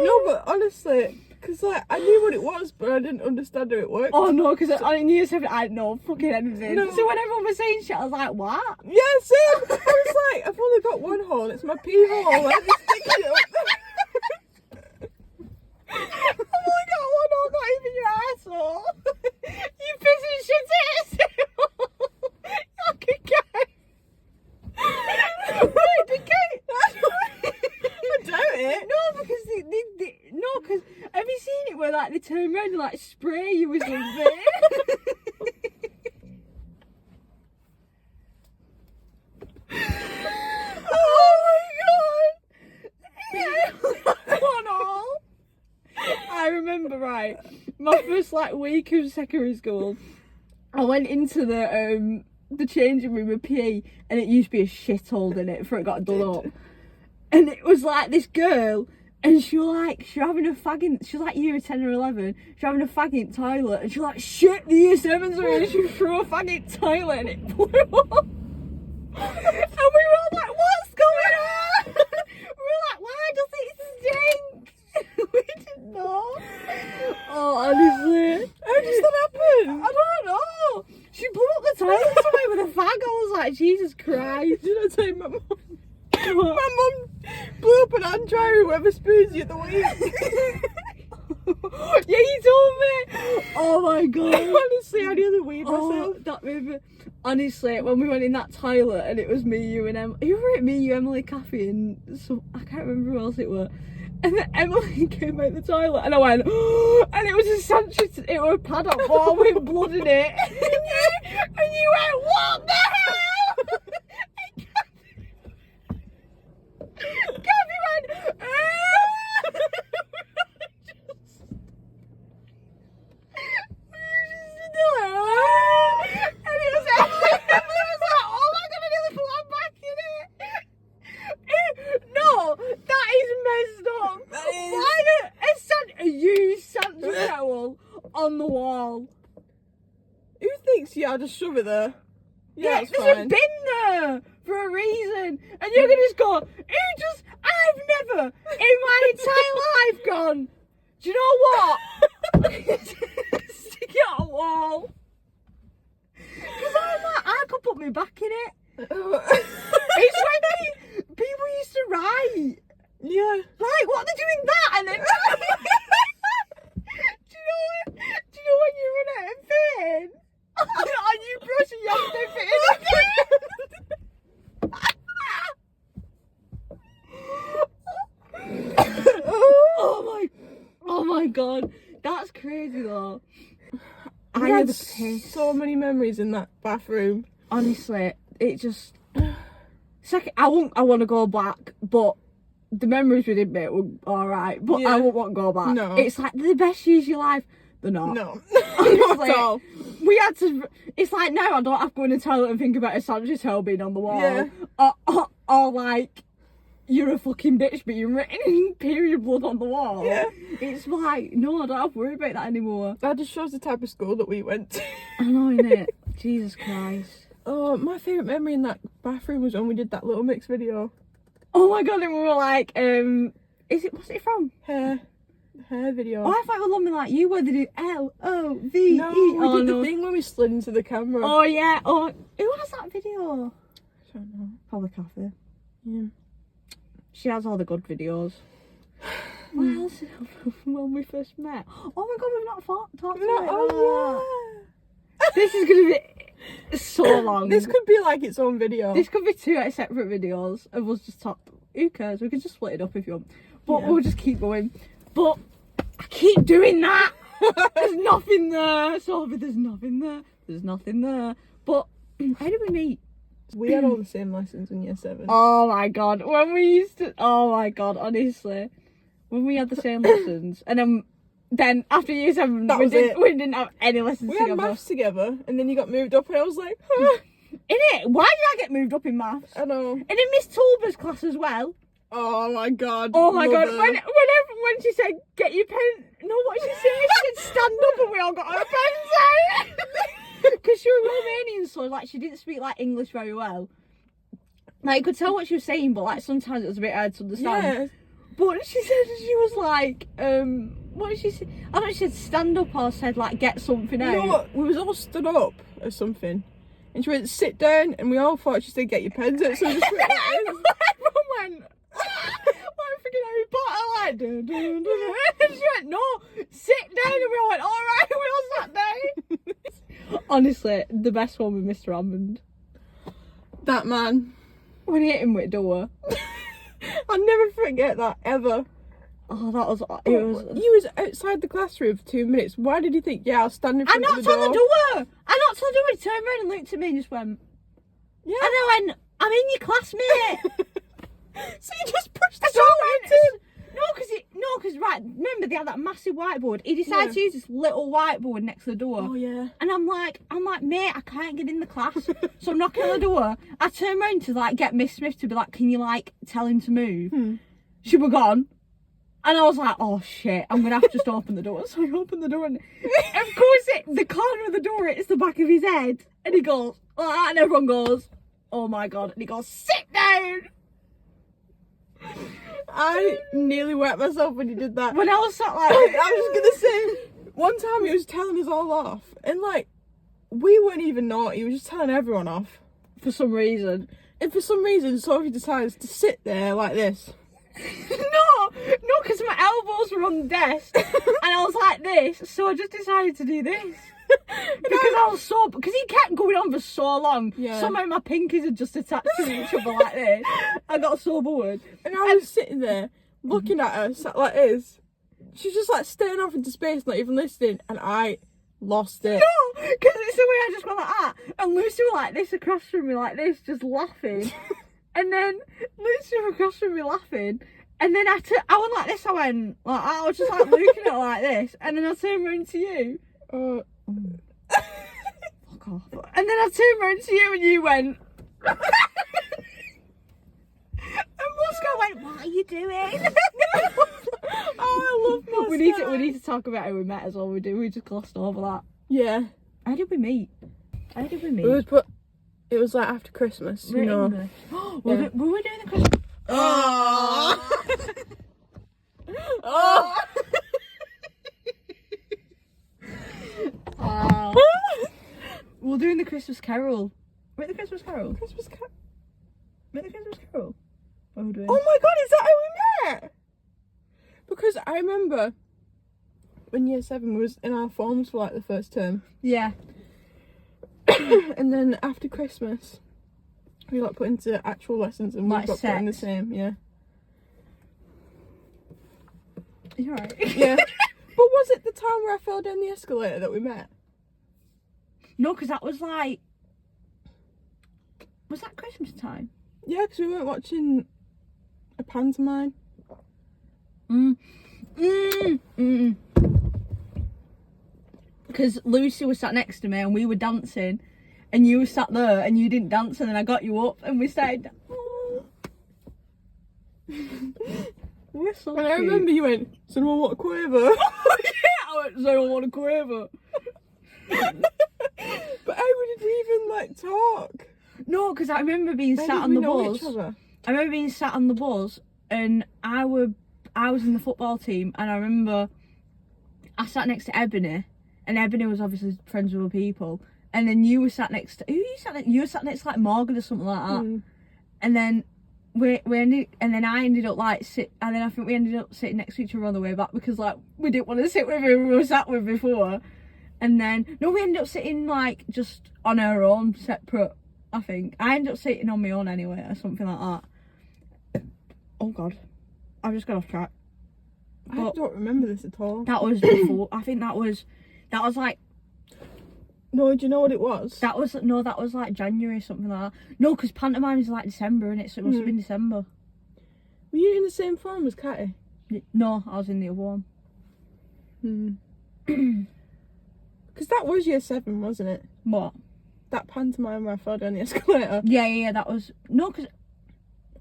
No, but honestly, because like, I knew what it was, but I didn't understand how it worked.
Oh no, because in year 7 I didn't know fucking anything.
No.
So when everyone was saying shit, I was like, what?
Yeah, same. I was like, I've only got one hole. It's my pee hole. I just stick it up.
I've only got one hole, not even your asshole. You piss and shit it. Fucking guy. Wait, the gate.
I doubt it.
No, because no, because have you seen it where like they turn around and like spray you with something? Oh my god! One all. I remember my first like week of secondary school. I went into the the changing room of PE, and it used to be a shithole in it before it got done up. And it was like this girl, and she was having a fag in, she was like year 10 or 11, she was having a fag in toilet, and she was like, shit, the year 7s are in, and she threw a fag in toilet, and it blew up. And we were all like, what's going on? We were like, why does it stink? We didn't know. Oh, honestly.
How does that happen?
I don't know. She blew up the toilet somewhere with a fag. I was like, Jesus Christ.
Did I tell you my mum? My mum blew up an hand dryer with a spoons the other week.
Yeah, you told me. Oh my God.
Honestly, I nearly weed myself.
That made me... Honestly, when we went in that toilet and it was me, you and Emily. You were at me, you, Emily, Kathy, and so I can't remember who else it were. And then Emily came out the toilet and I went, oh, and it was a sanctuary, it was a paddock ball with blood in it. And you went, what the hell? And Kathy went, ah! And it was Emily was like, oh my God, I nearly put that back in it. No, that is messed up.
That is.
Why a used Santa towel on the wall?
Who thinks you had to shove it there?
Yeah,
it's
there's
fine.
a bin there for a reason. And you're gonna just go, I've never in my entire life gone, do you know what? Stick it on a wall. Because I'm like, I could put me back in it. It's when people used to write.
Yeah.
Like, what, they're doing that? And then... do you know when you run out of fin? And you brush and you have to fit in the Oh my God. That's crazy though.
I
had
had
the piss.
so many memories in that bathroom.
Honestly, it just... It's like, I want to go back, but the memories we did make were alright, but
Yeah.
I won't want to go back.
No.
It's like, they're the best years of your life. They're not.
No.
Honestly,
Not at all.
we had to... It's like, now I don't have to go in the toilet and think about a sandwich tail being on the wall.
Yeah.
Or like, you're a fucking bitch being written in period blood on the wall.
Yeah.
It's like, no, I don't have to worry about that anymore.
That just shows the type of school that we went to.
I know, innit? Jesus Christ.
Oh, my favourite memory in that bathroom was when we did that Little Mix video.
Oh my God, and we were like, what's it from?
Hair video.
Oh, I thought it was something like you, where they do L-O-V-E.
No, we
oh,
did
no.
the thing when we slid into the camera.
Oh yeah, oh, who has that video?
I don't know.
Probably Kathy.
Yeah.
She has all the good videos. What else? When we first met. Oh my God, we've not talked about
Oh,
that. This is gonna be so long.
This could be like its own video.
This could be 2 separate videos of us just talk. Who cares? We could just split it up if you want. But
Yeah.
we'll just keep going. But I keep doing that. There's nothing there. Sophie, there's nothing there. There's nothing there. But how did we meet?
We had all the same lessons in year 7.
Oh my God. When we used to... Oh my God, honestly. When we had the same lessons. And then after year 7,
That
we
was
didn't,
it.
we didn't have any lessons
We had
together.
maths together, and then you got moved up, and I was like, huh.
Innit? Why did I get moved up in maths?
I know.
And in Miss Tulba's class as well.
Oh my God.
Oh my God,
mother.
when she said, get your pen, no, what did she say? She said, stand up, and we all got our pens out. Because she was Romanian, so like she didn't speak like English very well. Like, you could tell what she was saying, but like sometimes it was a bit hard to understand.
Yeah.
But she said, she was like, what did she say? I don't know, she said stand up or said like get something out.
You know what? We was all stood up or something. And she went, sit down, and we all thought she said, get your pens out, so we just went like this.
Everyone went, like freaking Harry Potter, like, dun, dun, dun. And she went, no, sit down, and we all went, alright, we all sat down. Honestly, the best one with Mr. Hammond.
That man.
When he hit him with a door.
I'll never forget that, ever.
Oh, that was, it was...
You was outside the classroom for 2 minutes. Why did you think, yeah, I'll stand in
I
front of
knocked
the
on
door?
the door. I knocked on the door, he turned around and looked at me and just went,
Yeah.
and I went, I'm in your class, mate.
So you just pushed the
So
door
I
into
went, because right, remember they had that massive whiteboard. He decided to use this little whiteboard next to the door.
Oh yeah.
And I'm like, mate, I can't get in the class. So I'm knocking on the door. I turn around to like get Miss Smith to be like, can you like tell him to move? She were gone. And I was like, oh shit, I'm gonna have to just open the door. So I opened the door and of course the corner of the door hits the back of his head. And he goes, oh, and everyone goes, oh my god. And he goes, sit down.
I nearly wet myself when he did that.
When I was sat like,
I was gonna say, one time he was telling us all off, and like, we weren't even naughty, he was just telling everyone off.
for some reason.
And for some reason, Sophie decides to sit there like this.
No, because my elbows were on the desk and I was like this, so I just decided to do this. Because I was so, because he kept going on for so long.
Yeah.
Somehow my pinkies had just attached to each other like this. I got so bored.
And I was sitting there, looking at her, sat like this. She's just like staring off into space, not even listening, and I lost it.
No, because it's the way I just went like that. And Lucy was like this across from me, like this, just laughing. And then Lucy was across from me laughing. And then I went like this, I was just like looking at her like this. And then I turned around to you. Fuck off. And then I turned around to you and you went. And Moscow went, what are you doing?
Oh, I love Moscow.
We need to talk about how we met as well. We just glossed over that.
Yeah.
How did we meet?
It was like after Christmas, you know.
Were we doing the Christmas?
Oh. Oh.
We're doing the Christmas Carol. Wait, the Christmas Carol.
Christmas Carol.
Wait, the Christmas Carol. What are we doing?
Oh my god, is that how we met? Because I remember when year 7 was in our forms for like the first term.
Yeah.
And then after Christmas, we got put into actual lessons and
Like
we got put in the
sex.
same, yeah.
You're right.
Yeah. But was it the time where I fell down the escalator that we met?
No, because that was like. Was that Christmas time?
Yeah, because we weren't watching a pantomime.
Because Lucy was sat next to me and we were dancing, and you were sat there and you didn't dance, and then I got you up and we started. We're so
And I
cute.
remember you went, "Does anyone want a quaver?"
Yeah, I went, so I want a quaver.
But how would it even like talk?
No, because I remember being
How
sat
did
on
we
the
know
bus.
each other?
I remember being sat on the bus, and I was in the football team, and I remember I sat next to Ebony, and Ebony was obviously friends with other people, and then you were sat next to you were sat next to like Morgan or something like that, and then I ended up like and then I think we ended up sitting next to each other on the way back because like we didn't want to sit with who we were sat with before, and then we ended up sitting like just on our own separate. I think I ended up sitting on my own anyway or something like that. Oh god, I've just got off track.
I don't remember this at all.
That was before. I think that was like
No, do you know what it was?
that was like January or something like that. No, because pantomime is like December, and so it must have been December.
Were you in the same form as Catty?
No, I was in the other one.
Because that was year 7, wasn't it?
What?
That pantomime where I fell down the escalator.
Yeah. That was no, because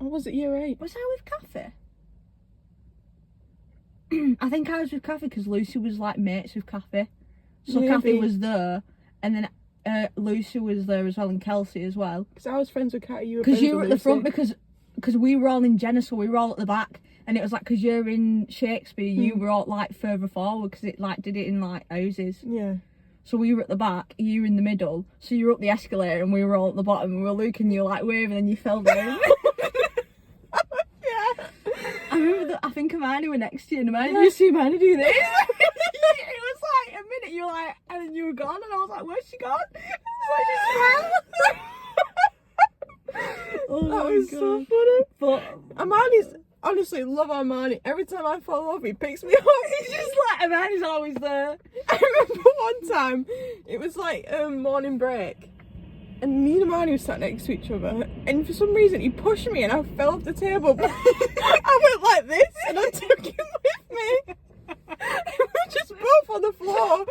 Or was it year 8?
was I with Kathy? I think I was with Kathy because Lucy was like mates with Kathy, so
Maybe.
Kathy was there, and then Lucy was there as well, and Kelsey as well.
Because I was friends with Catty, you were
Because
friends
you were
with
at the front
Lucy.
because we were all in Jenna, so we were all at the back, and it was like because you're in Shakespeare, you were all like further forward because it like did it in like houses.
Yeah.
So we were at the back, you were in the middle, so you were up the escalator, and we were all at the bottom, and we were looking, you were like waving, and you fell down.
Yeah.
I remember that. I think Hermione were next to you, and Hermione, you see Hermione do this? It was like a minute, you were like, and then you were gone, and I was like, where's she gone? Oh
That
my
was
God.
so funny.
But
Armani's, honestly, love Armani. Every time I fall off, he picks me up.
it's just like Hermione's always there.
I remember one time, it was like morning break, and me and Marnie were sat next to each other, and for some reason he pushed me and I fell off the table. I went like this and I took him with me. We were just both on the floor.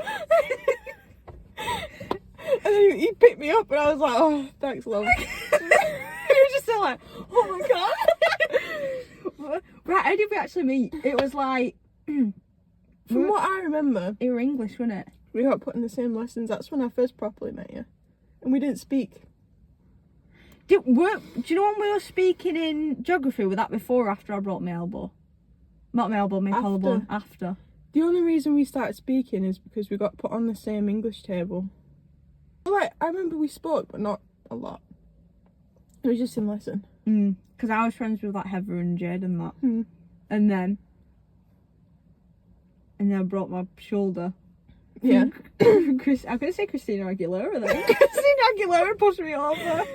And then he picked me up and I was like, oh, thanks, love.
You were just so like, oh my god. Right, how did we actually meet? It was like,
From what I remember,
you were English, wasn't it?
we got put in the same lessons. That's when I first properly met you. And we didn't speak.
Do you know when we were speaking in geography? Was that before or after I broke my elbow? Not my elbow, my
After.
collarbone. After.
The only reason we started speaking is because we got put on the same English table. Like, I remember we spoke, but not a lot. It was just in lesson.
Because I was friends with like Heather and Jade and that.
Hmm.
And then I broke my shoulder.
Yeah.
I'm gonna say Christina Aguilera then. Christina Aguilera pushed me over.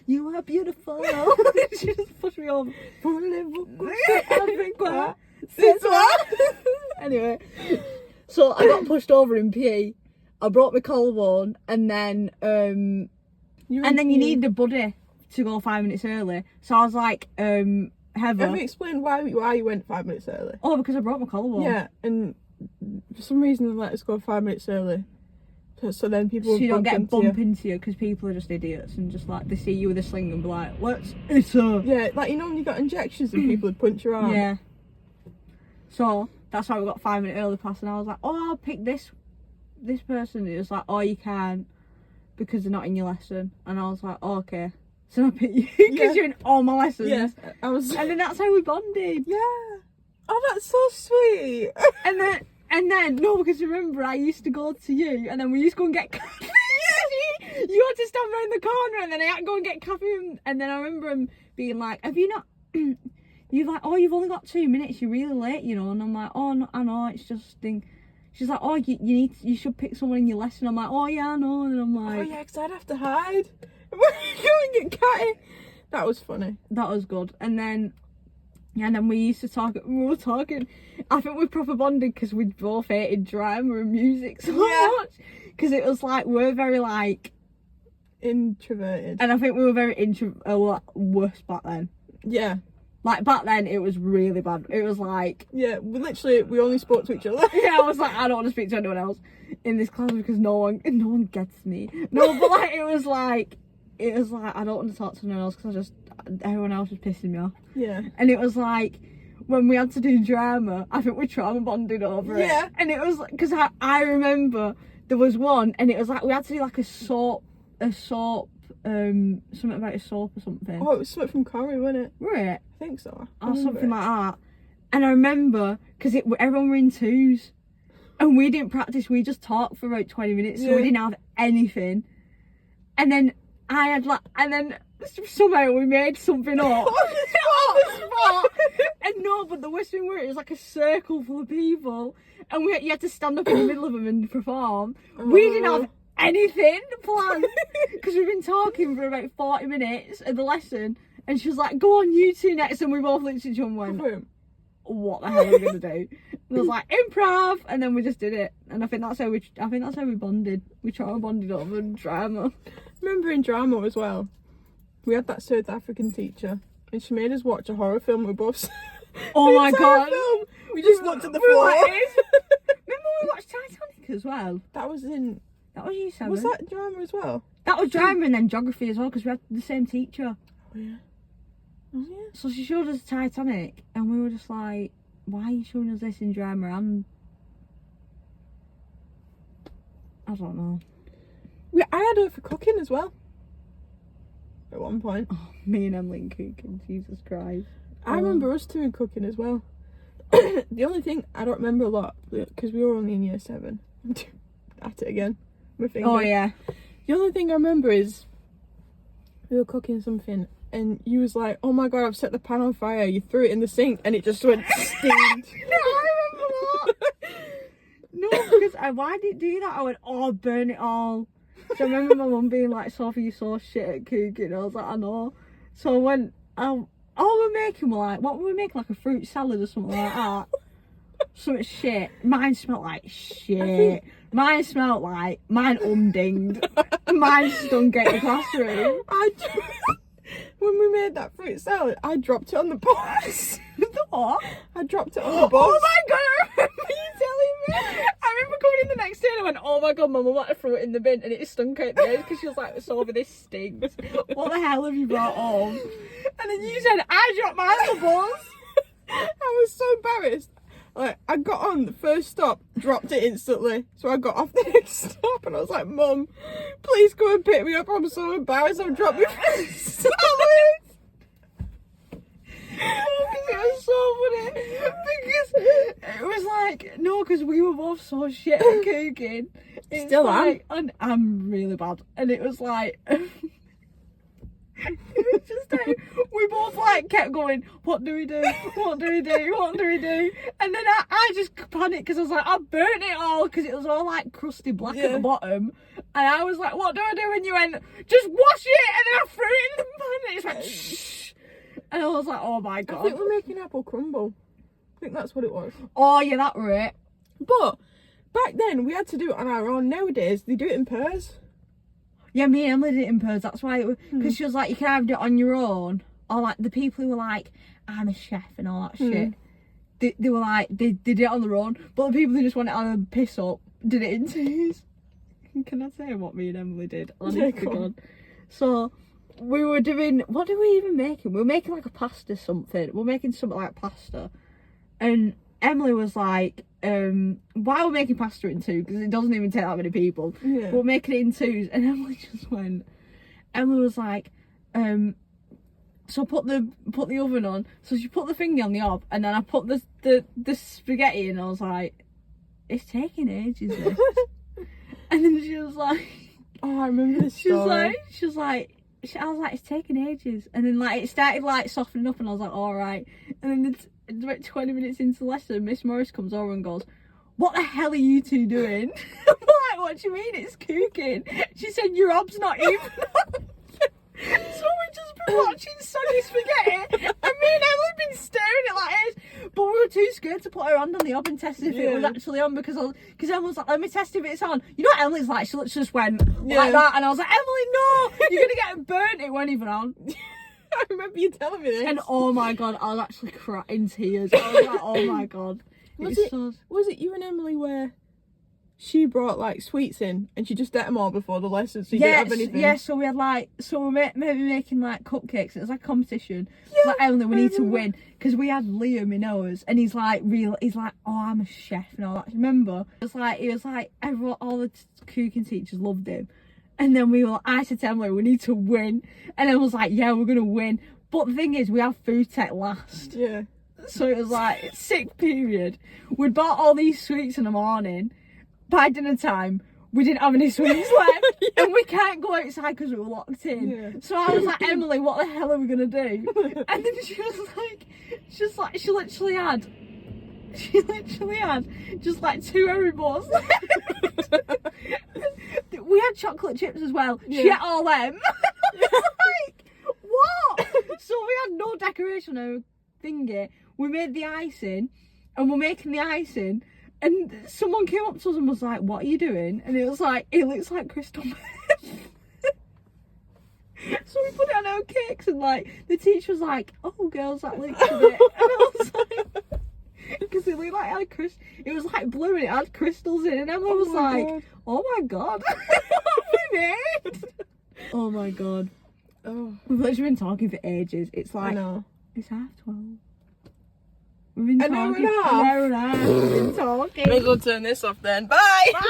You are beautiful. She just pushed me over. Anyway, so I got pushed over in PE. I broke my collarbone, and then you need the buddy to go 5 minutes early. So I was like, Heather.
Have you explained why you went 5 minutes early?
Oh, because I broke my collarbone.
Yeah, and for some reason they let us go 5 minutes early. So then people
So
would
you don't get
into
bump into you because people are just idiots and just like they see you with a sling and be like, it's a
Yeah, like you know when you got injections and people would punch your arm.
yeah. So that's why we got 5 minute early pass, and I was like, oh, I'll pick this person. It was like, oh, you can't because they're not in your lesson, and I was like, oh, okay. So I picked you because you're in all my lessons.
Yeah, I was.
And then that's how we bonded.
Yeah. Oh, that's so sweet.
And then no, because remember I used to go to you, and then we used to go and get coffee. You had to stand around the corner, and then I had to go and get coffee. And then I remember him being like, "Have you not?" You're like, "Oh, you've only got 2 minutes. You're really late, you know." And I'm like, "Oh, no, I know. It's just thing." She's like, "Oh, you should pick someone in your lesson." I'm like, "Oh yeah, I know." And I'm
Oh
like,
yeah, because I'd have to hide. Go and get catty. That was funny.
That was good. And then we used to talk. We were talking. I think we proper bonded because we both hated drama and music so much. Because it was like we're very like
introverted,
and I think we were very a lot worse back then.
Yeah.
Like back then, it was really bad. It was like
Yeah, we only spoke to each other.
yeah, I was like, I don't want to speak to anyone else in this class because no one gets me. No, but like it was like I don't want to talk to anyone else because everyone else was pissing me off.
Yeah.
And it was like when we had to do drama, I think we trauma bonded over it.
Yeah.
And it was because I remember there was one, and it was like we had to do like a soap, something about a soap or something.
Oh, it was something from Corrie, wasn't it?
Right.
I think so.
Or something like that. And I remember because everyone were in twos, and we didn't practice. We just talked for about 20 minutes, so we didn't have anything. And then somehow we made something up. On the spot. And no, but the worst thing were it was like a circle full of people, and you had to stand up in the middle of them and perform. We didn't have anything planned because we've been talking for about 40 minutes of the lesson, and she was like, "Go on, you two next," and we both looked at each other and went, "What the hell are we gonna do?" And I was like, "Improv," and then we just did it, and I think that's how we bonded. We trauma bonded over drama.
Remember in drama as well, we had that South African teacher, and she made us watch a horror film. We both.
Oh my god!
Film. We just looked at the
We were
floor.
like, remember we watched Titanic as well?
That was in.
That was year 7.
Was that drama as well?
That was drama and then geography as well because we had the same teacher.
Oh yeah. Oh yeah.
So she showed us Titanic, and we were just like, "Why are you showing us this in drama?" And I don't know.
I had her for cooking as well. At one point.
Oh, me and Emily and cooking, Jesus Christ.
I remember us two in cooking as well. The only thing I don't remember a lot, because we were only in year 7. At it again. My finger.
Oh yeah.
The only thing I remember is we were cooking something and you was like, "Oh my god, I've set the pan on fire." You threw it in the sink and it just went steamed.
No, I remember that. No, because why did you do that? I went, "Oh, burn it all." So I remember my mum being like, "Sophie, you're so shit at cooking." I was like, "I know." So I went, all we're making were like, what were we making? Like a fruit salad or something like that. Something shit. Mine smelled like shit. Mine smelled like, mine umdinged. Mine stunk at the classroom.
When we made that fruit salad, I dropped it on the bus.
What?
I dropped it on the bus.
Oh my god, I remember you telling me. I remember coming in the next day and I went, oh my god, my mum had to throw it in the bin and it stunk out the edge because she was like, it's over, this stinks.
What the hell have you brought home?
And then you said, I dropped mine on the bus.
I was so embarrassed. Like, I got on the first stop, dropped it instantly. So I got off the next stop and I was like, Mum, please come and pick me up. I'm so embarrassed I've dropped my first salad.
It was so funny because it was like, no, because we were both so shit at cooking. It's
Still
like, and I'm really bad. And it was like, it was just like, we both like kept going, what do we do? What do we do? What do we do? And then I just panicked because I was like, I burnt it all because it was all like crusty black at the bottom. And I was like, what do I do? And you went, just wash it. And then I threw it in the pan and it's like, shh. And I was like, oh my
I
god.
think we're making apple crumble. I think that's what it was.
Oh yeah, that were it.
But back then we had to do it on our own. Nowadays they do it in pairs.
Yeah, me and Emily did it in pairs. That's why, because she was like, you can either do it on your own, or like the people who were like, I'm a chef and all that shit. They were like, they did it on their own. But the people who just wanted to have a piss up did it in twos. Can I say what me and Emily did? Honest to God. So we were doing, what did we even making? We were making like a pasta something. We were making something like pasta. And Emily was like, why are we making pasta in two? Because it doesn't even take that many people.
Yeah.
But we're making it in twos. And Emily just went, Emily was like, so put the oven on. So she put the thingy on the hob, and then I put the spaghetti in. And I was like, it's taking ages, this. And then she was like,
Oh, I remember this story.
I was like, it's taking ages. And then like it started like softening up, and I was like, all right. And then about 20 minutes into the lesson, Miss Morris comes over and goes, what the hell are you two doing? I'm like, what do you mean it's cooking? She said, your hob's not even on. So we've just been watching soggy spaghetti, and me and Emily have been staring at it like this, but we were too scared to put her hand on the oven and test if it was actually on, because Emily was like, let me test if it's on. You know what Emily's like? She just went like that, and I was like, Emily, no, you're gonna get burnt. It wasn't even on.
I remember you telling me this.
And oh my god, I was actually crying in tears. I was like, oh my god.
Was it you and Emily where she brought like sweets in and she just ate them all before the lesson, so you didn't have anything?
Yeah, so we had like, we were maybe making like cupcakes. It was like a competition. Yeah, like, Emily, we need to win, because we had Liam in ours, and he's like, oh, I'm a chef and all that. Remember? He was like everyone, all the cooking teachers loved him. And then I said to Emily, we need to win. And Emily was like, yeah, we're going to win. But the thing is, we have food tech last.
Yeah.
So it was like, sick period. We'd bought all these sweets in the morning. By dinner time, we didn't have any sweets left. And we can't go outside because we were locked in.
Yeah.
So I was like, Emily, what the hell are we going to do? And then she literally had just like 2 Haribo's left. We had chocolate chips as well.
Yeah.
She ate all them. Like, what? So we had no decoration or thingy. We made the icing, and we're making the icing, and someone came up to us and was like, what are you doing? And it was like, it looks like crystal meth. So we put it on our cakes, and like the teacher was like, oh girls, that looks a bit. And I was like, because it looked like it was like blue and it had crystals in it, and Emma was like,
God.
oh my god, what have we made? Oh my god.
Oh,
We've literally been talking for ages. It's
I
like,
know.
it's 12:30. We've been
An hour
talking
and a half.
an hour and a half. We've been talking.
May as well turn this off then. Bye!
Bye!